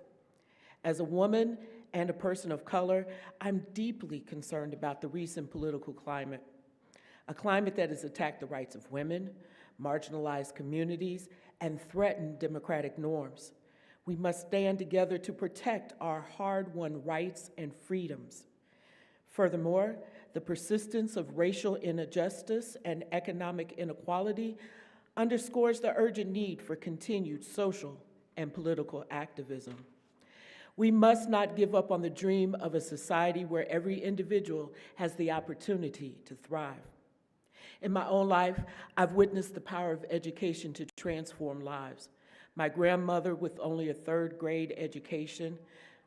As a woman and a person of color, I'm deeply concerned about the recent political climate, a climate that has attacked the rights of women, marginalized communities, and threatened democratic norms. We must stand together to protect our hard-won rights and freedoms. Furthermore, the persistence of racial injustice and economic inequality underscores the urgent need for continued social and political activism. We must not give up on the dream of a society where every individual has the opportunity to thrive. In my own life, I've witnessed the power of education to transform lives. My grandmother with only a third grade education,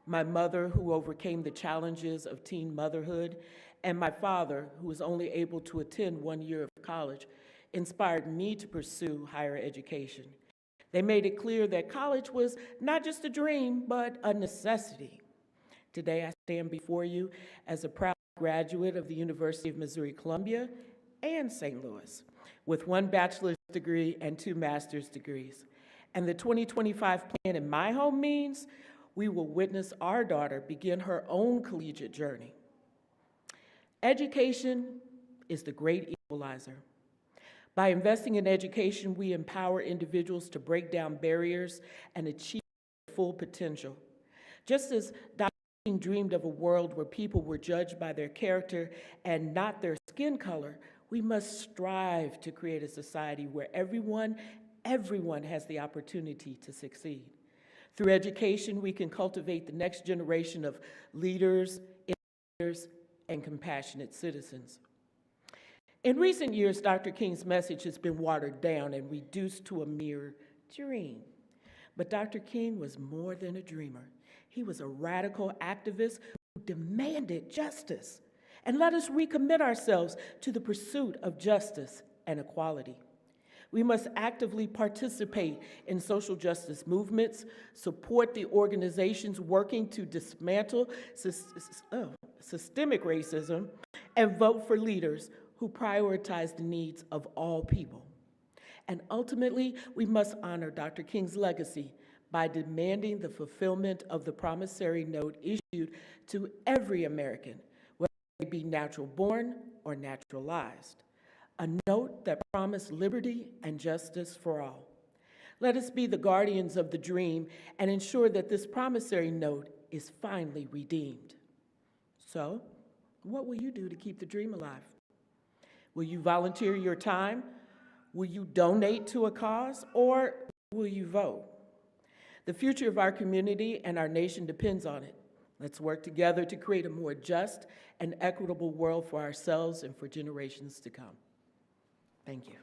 my mother who overcame the challenges of teen motherhood, and my father who was only able to attend 1 year of college inspired me to pursue higher education. They made it clear that college was not just a dream, but a necessity. Today, I stand before you as a proud graduate of the University of Missouri-Columbia and St. Louis, with 1 bachelor's degree and 2 master's degrees. And the 2025 plan in my home means we will witness our daughter begin her own collegiate journey. Education is the great equalizer. By investing in education, we empower individuals to break down barriers and achieve their full potential. Just as Dr. King dreamed of a world where people were judged by their character and not their skin color, we must strive to create a society where everyone has the opportunity to succeed. Through education, we can cultivate the next generation of leaders, innovators, and compassionate citizens. In recent years, Dr. King's message has been watered down and reduced to a mere dream. But Dr. King was more than a dreamer. He was a radical activist who demanded justice. And let us recommit ourselves to the pursuit of justice and equality. We must actively participate in social justice movements, support the organizations working to dismantle systemic racism, and vote for leaders who prioritize the needs of all people. And ultimately, we must honor Dr. King's legacy by demanding the fulfillment of the promissory note issued to every American, whether they be natural born or naturalized, a note that promised liberty and justice for all. Let us be the guardians of the dream and ensure that this promissory note is finally redeemed. So, what will you do to keep the dream alive? Will you volunteer your time? Will you donate to a cause? Or will you vote? The future of our community and our nation depends on it. Let's work together to create a more just and equitable world for ourselves and for generations to come. Thank you.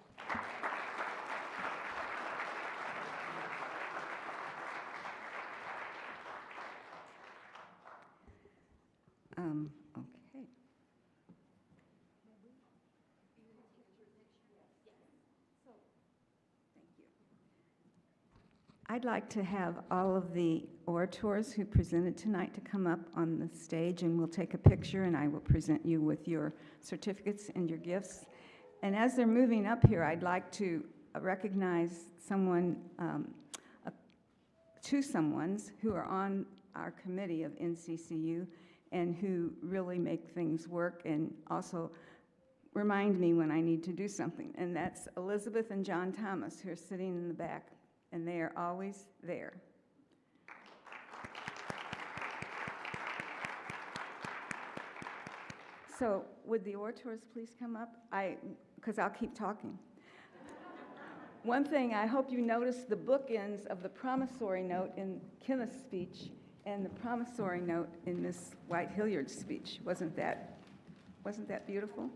Okay. I'd like to have all of the orators who presented tonight to come up on the stage, and we'll take a picture, and I will present you with your certificates and your gifts. And as they're moving up here, I'd like to recognize someone, two someones who are on our committee of NCCU and who really make things work and also remind me when I need to do something. And that's Elizabeth and John Thomas, who are sitting in the back, and they are always there. So would the orators please come up? Because I'll keep talking. One thing, I hope you noticed the bookends of the promissory note in Kenneth's speech and the promissory note in Ms. White-Hilliard's speech. Wasn't that beautiful?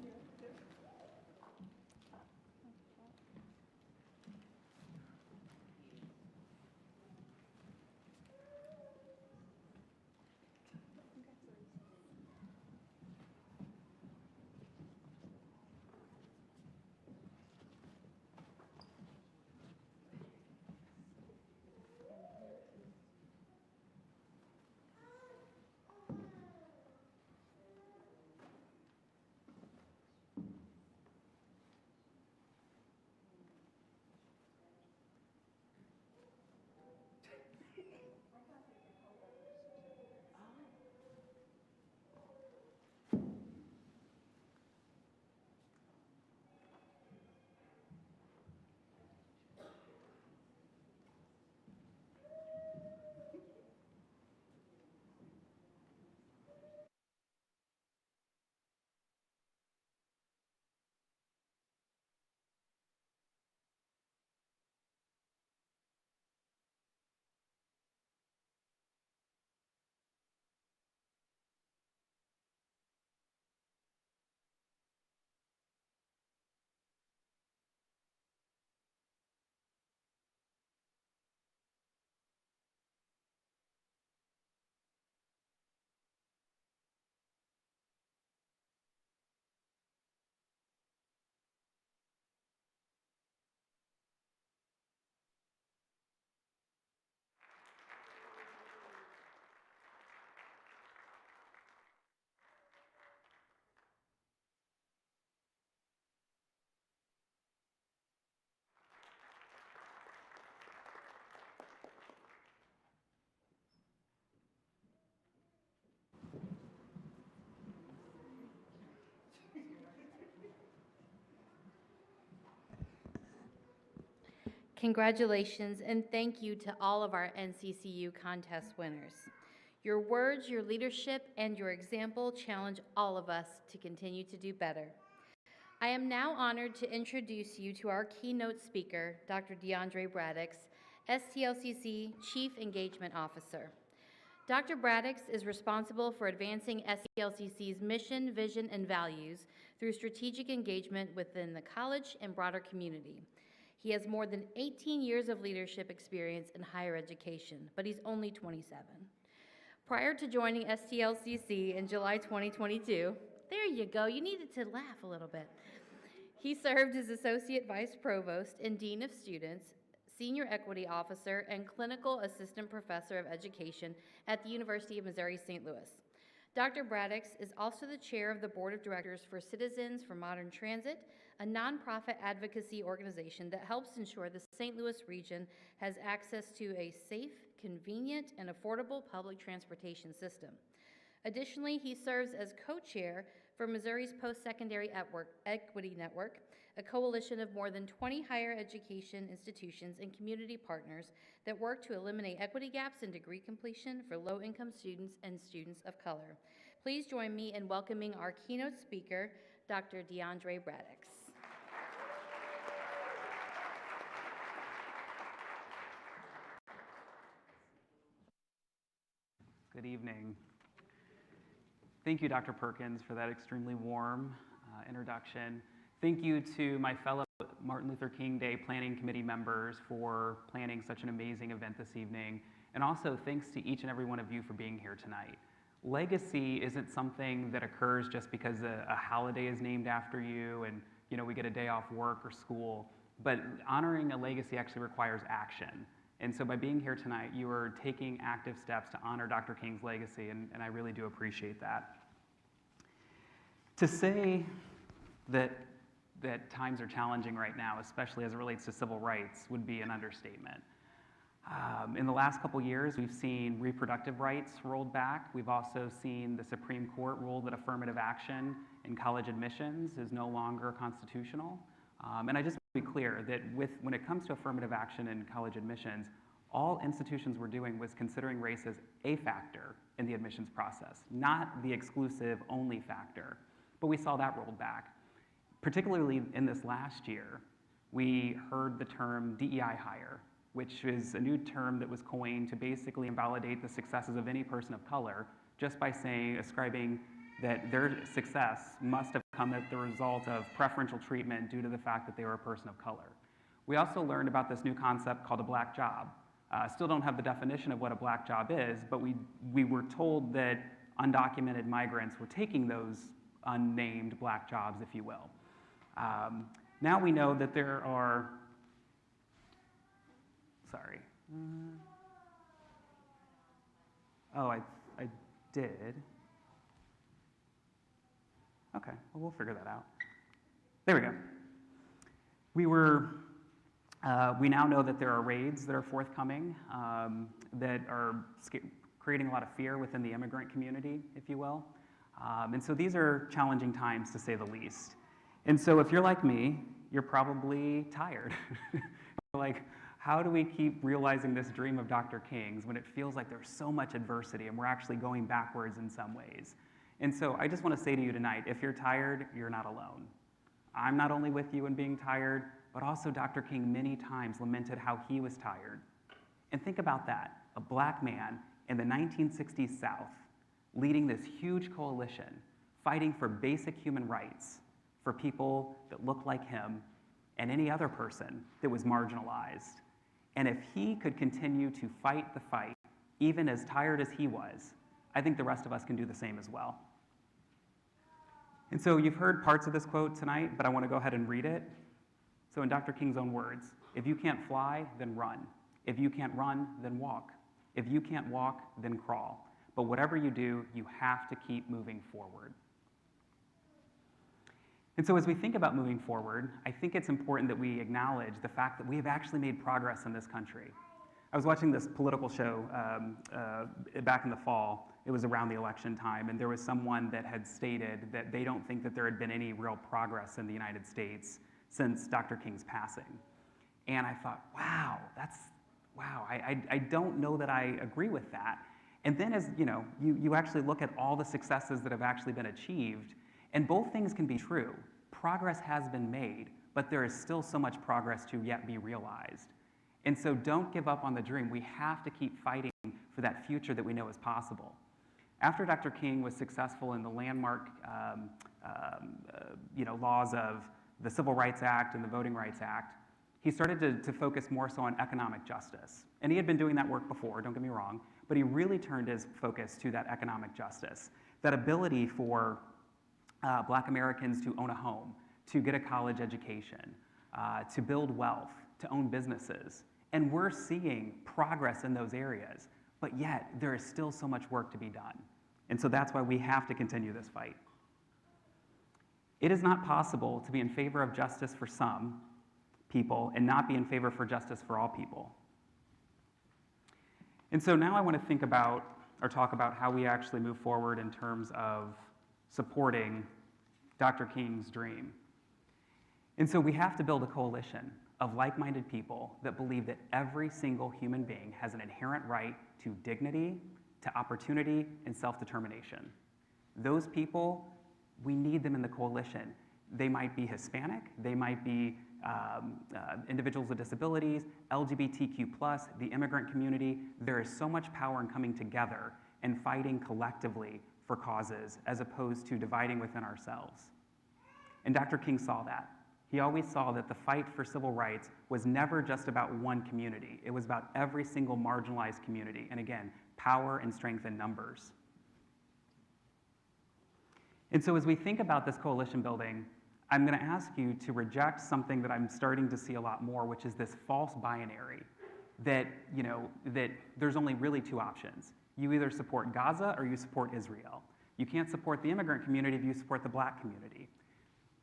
Congratulations, and thank you to all of our NCCU contest winners. Your words, your leadership, and your example challenge all of us to continue to do better. I am now honored to introduce you to our keynote speaker, Dr. DeAndre Braddix, STLCC Chief Engagement Officer. Dr. Braddix is responsible for advancing STLCC's mission, vision, and values through strategic engagement within the college and broader community. He has more than 18 years of leadership experience in higher education, but he's only 27. Prior to joining STLCC in July 2022, there you go, you needed to laugh a little bit. He served as Associate Vice Provost and Dean of Students, Senior Equity Officer, and Clinical Assistant Professor of Education at the University of Missouri St. Louis. Dr. Braddix is also the chair of the Board of Directors for Citizens for Modern Transit, a nonprofit advocacy organization that helps ensure the St. Louis region has access to a safe, convenient, and affordable public transportation system. Additionally, he serves as co-chair for Missouri's Post-Secondary Equity Network, a coalition of more than 20 higher education institutions and community partners that work to eliminate equity gaps in degree completion for low-income students and students of color. Please join me in welcoming our keynote speaker, Dr. DeAndre Braddix. Good evening. Thank you, Dr. Perkins, for that extremely warm introduction. Thank you to my fellow Martin Luther King Day Planning Committee members for planning such an amazing event this evening. And also thanks to each and every one of you for being here tonight. Legacy isn't something that occurs just because a holiday is named after you and we get a day off work or school, but honoring a legacy actually requires action. And so by being here tonight, you are taking active steps to honor Dr. King's legacy, and I really do appreciate that. To say that times are challenging right now, especially as it relates to civil rights, would be an understatement. In the last couple years, we've seen reproductive rights rolled back. We've also seen the Supreme Court rule that affirmative action in college admissions is no longer constitutional. And I just want to be clear that when it comes to affirmative action in college admissions, all institutions were doing was considering race as a factor in the admissions process, not the exclusive only factor. But we saw that rolled back. Particularly in this last year, we heard the term DEI hire, which is a new term that was coined to basically invalidate the successes of any person of color just by ascribing that their success must have come as the result of preferential treatment due to the fact that they were a person of color. We also learned about this new concept called a black job. Still don't have the definition of what a black job is, but we were told that undocumented migrants were taking those unnamed black jobs, if you will. Now we know that there are, sorry. I did. Okay, well, we'll figure that out. There we go. We now know that there are raids that are forthcoming that are creating a lot of fear within the immigrant community, if you will. And so these are challenging times, to say the least. And so if you're like me, you're probably tired. Like, how do we keep realizing this dream of Dr. King's when it feels like there's so much adversity and we're actually going backwards in some ways? And so I just want to say to you tonight, if you're tired, you're not alone. I'm not only with you in being tired, but also Dr. King many times lamented how he was tired. And think about that, a black man in the 1960s South leading this huge coalition, fighting for basic human rights for people that look like him and any other person that was marginalized. And if he could continue to fight the fight, even as tired as he was, I think the rest of us can do the same as well. And so you've heard parts of this quote tonight, but I want to go ahead and read it. So in Dr. King's own words, if you can't fly, then run. If you can't run, then walk. If you can't walk, then crawl. But whatever you do, you have to keep moving forward. And so as we think about moving forward, I think it's important that we acknowledge the fact that we have actually made progress in this country. I was watching this political show back in the fall. It was around the election time, and there was someone that had stated that they don't think that there had been any real progress in the United States since Dr. King's passing. And I thought, wow, I don't know that I agree with that. And then as you actually look at all the successes that have actually been achieved, and both things can be true. Progress has been made, but there is still so much progress to yet be realized. And so don't give up on the dream. We have to keep fighting for that future that we know is possible. After Dr. King was successful in the landmark laws of the Civil Rights Act and the Voting Rights Act, he started to focus more so on economic justice. And he had been doing that work before, don't get me wrong, but he really turned his focus to that economic justice, that ability for Black Americans to own a home, to get a college education, to build wealth, to own businesses. And we're seeing progress in those areas, but yet there is still so much work to be done. And so that's why we have to continue this fight. It is not possible to be in favor of justice for some people and not be in favor for justice for all people. And so now I want to think about or talk about how we actually move forward in terms of supporting Dr. King's dream. And so we have to build a coalition of like-minded people that believe that every single human being has an inherent right to dignity, to opportunity, and self-determination. Those people, we need them in the coalition. They might be Hispanic, they might be individuals with disabilities, LGBTQ+, the immigrant community. There is so much power in coming together and fighting collectively for causes as opposed to dividing within ourselves. And Dr. King saw that. He always saw that the fight for civil rights was never just about one community. It was about every single marginalized community. And again, power and strength in numbers. And so as we think about this coalition building, I'm going to ask you to reject something that I'm starting to see a lot more, which is this false binary that, that there's only really two options. You either support Gaza or you support Israel. You can't support the immigrant community if you support the Black community.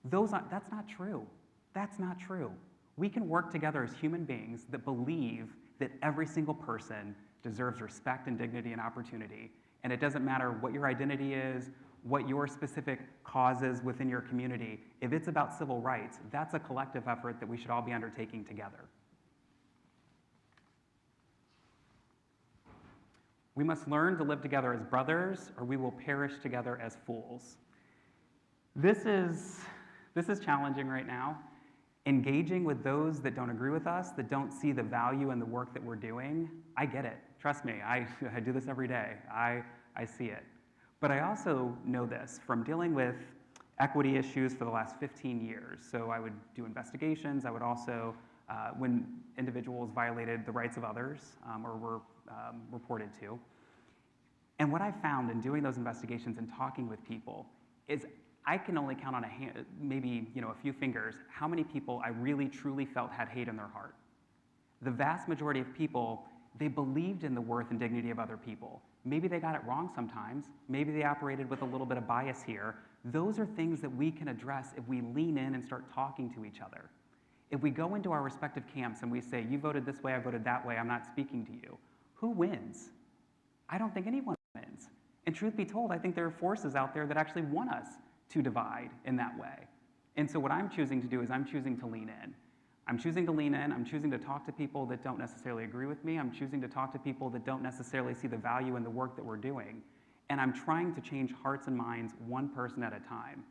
That's not true. That's not true. We can work together as human beings that believe that every single person deserves respect and dignity and opportunity. And it doesn't matter what your identity is, what your specific cause is within your community. If it's about civil rights, that's a collective effort that we should all be undertaking together. We must learn to live together as brothers, or we will perish together as fools. This is challenging right now. Engaging with those that don't agree with us, that don't see the value in the work that we're doing, I get it. Trust me, I do this every day. I see it. But I also know this from dealing with equity issues for the last 15 years. So I would do investigations. I would also, when individuals violated the rights of others or were reported to. And what I found in doing those investigations and talking with people is I can only count on a hand, maybe a few fingers, how many people I really truly felt had hate in their heart. The vast majority of people, they believed in the worth and dignity of other people. Maybe they got it wrong sometimes. Maybe they operated with a little bit of bias here. Those are things that we can address if we lean in and start talking to each other. If we go into our respective camps and we say, you voted this way, I voted that way, I'm not speaking to you, who wins? I don't think anyone wins. And truth be told, I think there are forces out there that actually want us to divide in that way. And so what I'm choosing to do is I'm choosing to lean in. I'm choosing to lean in. I'm choosing to talk to people that don't necessarily agree with me. I'm choosing to talk to people that don't necessarily see the value in the work that we're doing. And I'm trying to change hearts and minds one person at a time.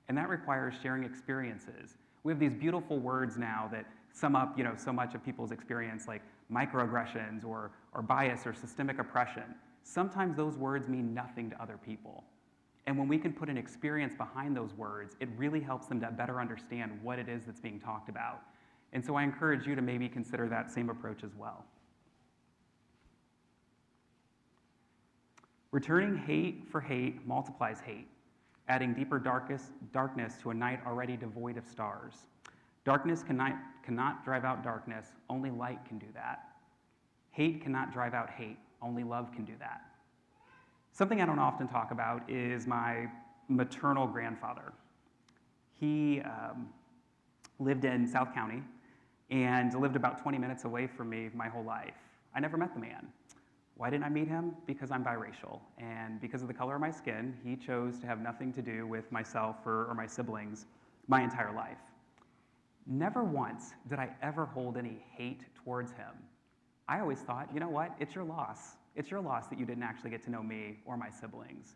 And that requires sharing experiences. We have these beautiful words now that sum up so much of people's experience, like microaggressions or bias or systemic oppression. Sometimes those words mean nothing to other people. And when we can put an experience behind those words, it really helps them to better understand what it is that's being talked about. And so I encourage you to maybe consider that same approach as well. Returning hate for hate multiplies hate, adding deeper darkness to a night already devoid of stars. Darkness cannot drive out darkness, only light can do that. Hate cannot drive out hate, only love can do that. Something I don't often talk about is my maternal grandfather. He lived in South County and lived about 20 minutes away from me my whole life. I never met the man. Why didn't I meet him? Because I'm biracial, and because of the color of my skin, he chose to have nothing to do with myself or my siblings my entire life. Never once did I ever hold any hate towards him. I always thought, you know what, it's your loss. It's your loss that you didn't actually get to know me or my siblings.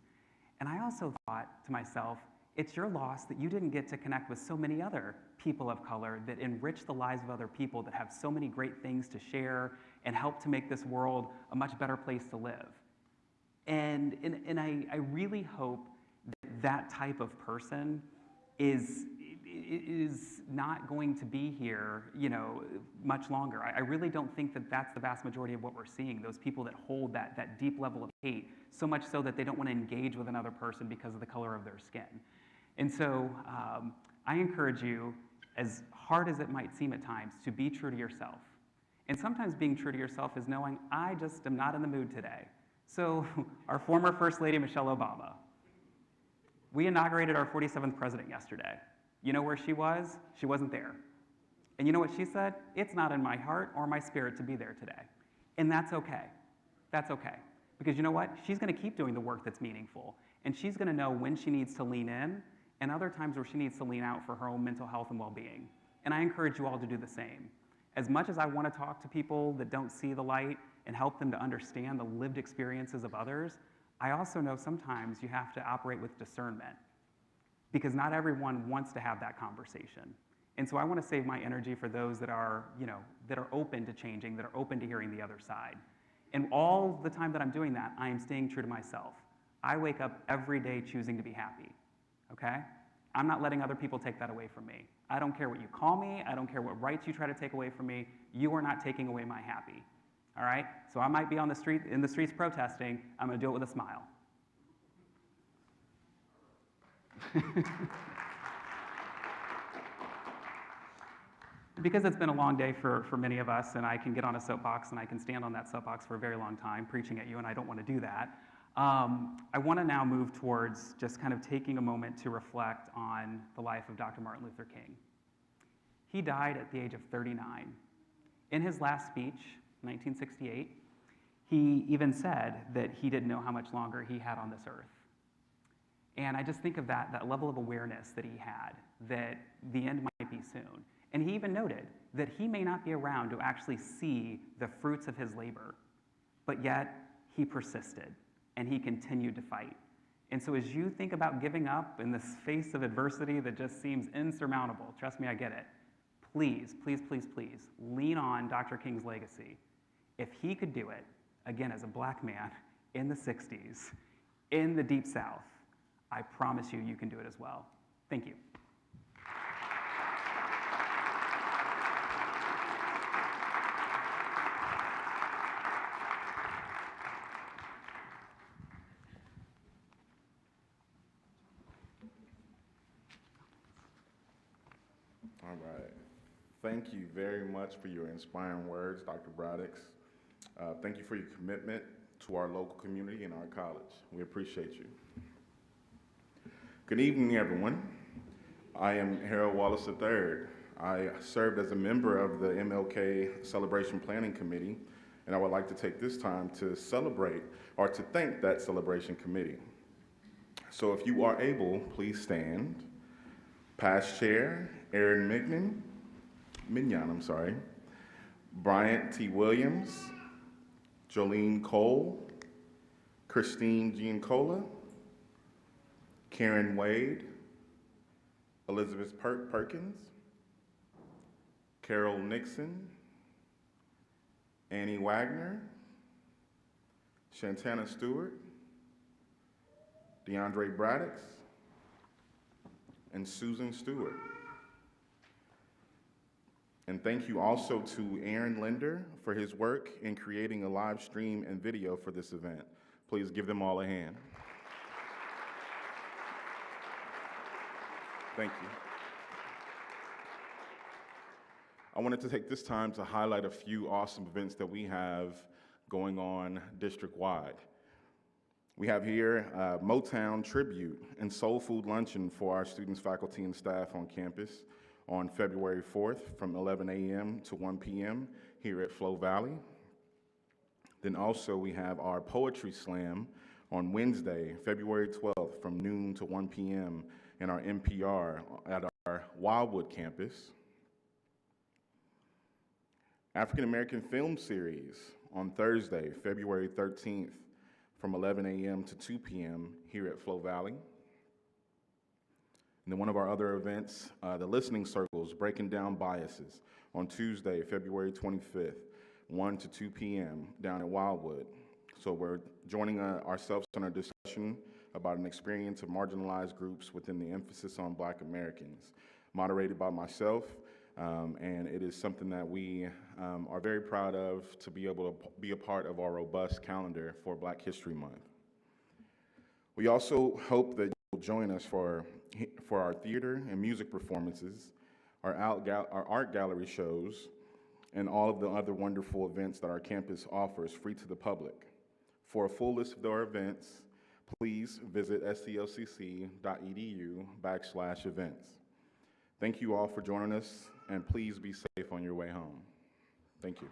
And I also thought to myself, it's your loss that you didn't get to connect with so many other people of color that enrich the lives of other people, that have so many great things to share and help to make this world a much better place to live. And I really hope that that type of person is not going to be here, much longer. I really don't think that that's the vast majority of what we're seeing, those people that hold that deep level of hate, so much so that they don't want to engage with another person because of the color of their skin. And so I encourage you, as hard as it might seem at times, to be true to yourself. And sometimes being true to yourself is knowing, I just am not in the mood today. So our former First Lady, Michelle Obama, we inaugurated our 47th president yesterday. You know where she was? She wasn't there. And you know what she said? It's not in my heart or my spirit to be there today. And that's okay. That's okay. Because you know what? She's going to keep doing the work that's meaningful. And she's going to know when she needs to lean in and other times where she needs to lean out for her own mental health and well-being. And I encourage you all to do the same. As much as I want to talk to people that don't see the light and help them to understand the lived experiences of others, I also know sometimes you have to operate with discernment, because not everyone wants to have that conversation. And so I want to save my energy for those that are, that are open to changing, that are open to hearing the other side. And all the time that I'm doing that, I am staying true to myself. I wake up every day choosing to be happy, okay? I'm not letting other people take that away from me. I don't care what you call me. I don't care what rights you try to take away from me. You are not taking away my happy, all right? So I might be on the street, in the streets protesting. I'm going to do it with a smile. Because it's been a long day for many of us, and I can get on a soapbox and I can stand on that soapbox for a very long time preaching at you, and I don't want to do that. I want to now move towards just kind of taking a moment to reflect on the life of Dr. Martin Luther King. He died at the age of 39. In his last speech, 1968, he even said that he didn't know how much longer he had on this earth. And I just think of that level of awareness that he had, that the end might be soon. And he even noted that he may not be around to actually see the fruits of his labor, but yet he persisted and he continued to fight. And so as you think about giving up in this face of adversity that just seems insurmountable, trust me, I get it, please, please, please, please lean on Dr. King's legacy. If he could do it, again, as a black man in the 60s, in the Deep South, I promise you, you can do it as well. Thank you. All right. Thank you very much for your inspiring words, Dr. Braddix. Thank you for your commitment to our local community and our college. We appreciate you. Good evening, everyone. I am Harold Wallace III. I served as a member of the MLK Celebration Planning Committee, and I would like to take this time to celebrate or to thank that celebration committee. So if you are able, please stand. Past Chair Aaron Mignon, Bryant T. Williams, Jolene Cole, Christine Giancola, Karen Wade, Elizabeth Perkins, Carol Nixon, Annie Wagner, Shantana Stewart, DeAndre Braddix, and Susan Stewart. And thank you also to Aaron Linder for his work in creating a live stream and video for this event. Please give them all a hand. Thank you. I wanted to take this time to highlight a few awesome events that we have going on district-wide. We have here Motown Tribute and Soul Food Luncheon for our students, faculty, and staff on campus on February 4th from 11 a.m. to 1 p.m. here at Flow Valley. Then also we have our Poetry Slam on Wednesday, February 12th from noon to 1 p.m. in our NPR at our Wildwood campus. African American Film Series on Thursday, February 13th from 11 a.m. to 2 p.m. here at Flow Valley. And then one of our other events, the Listening Circles, Breaking Down Biases, on Tuesday, February 25th, 1 to 2 p.m. down at Wildwood. So we're joining ourselves in a discussion about an experience of marginalized groups within the emphasis on Black Americans, moderated by myself, and it is something that we are very proud of to be able to be a part of our robust calendar for Black History Month. We also hope that you'll join us for our theater and music performances, our art gallery shows, and all of the other wonderful events that our campus offers free to the public. For a full list of our events, please visit stlcc.edu/events. Thank you all for joining us, and please be safe on your way home. Thank you.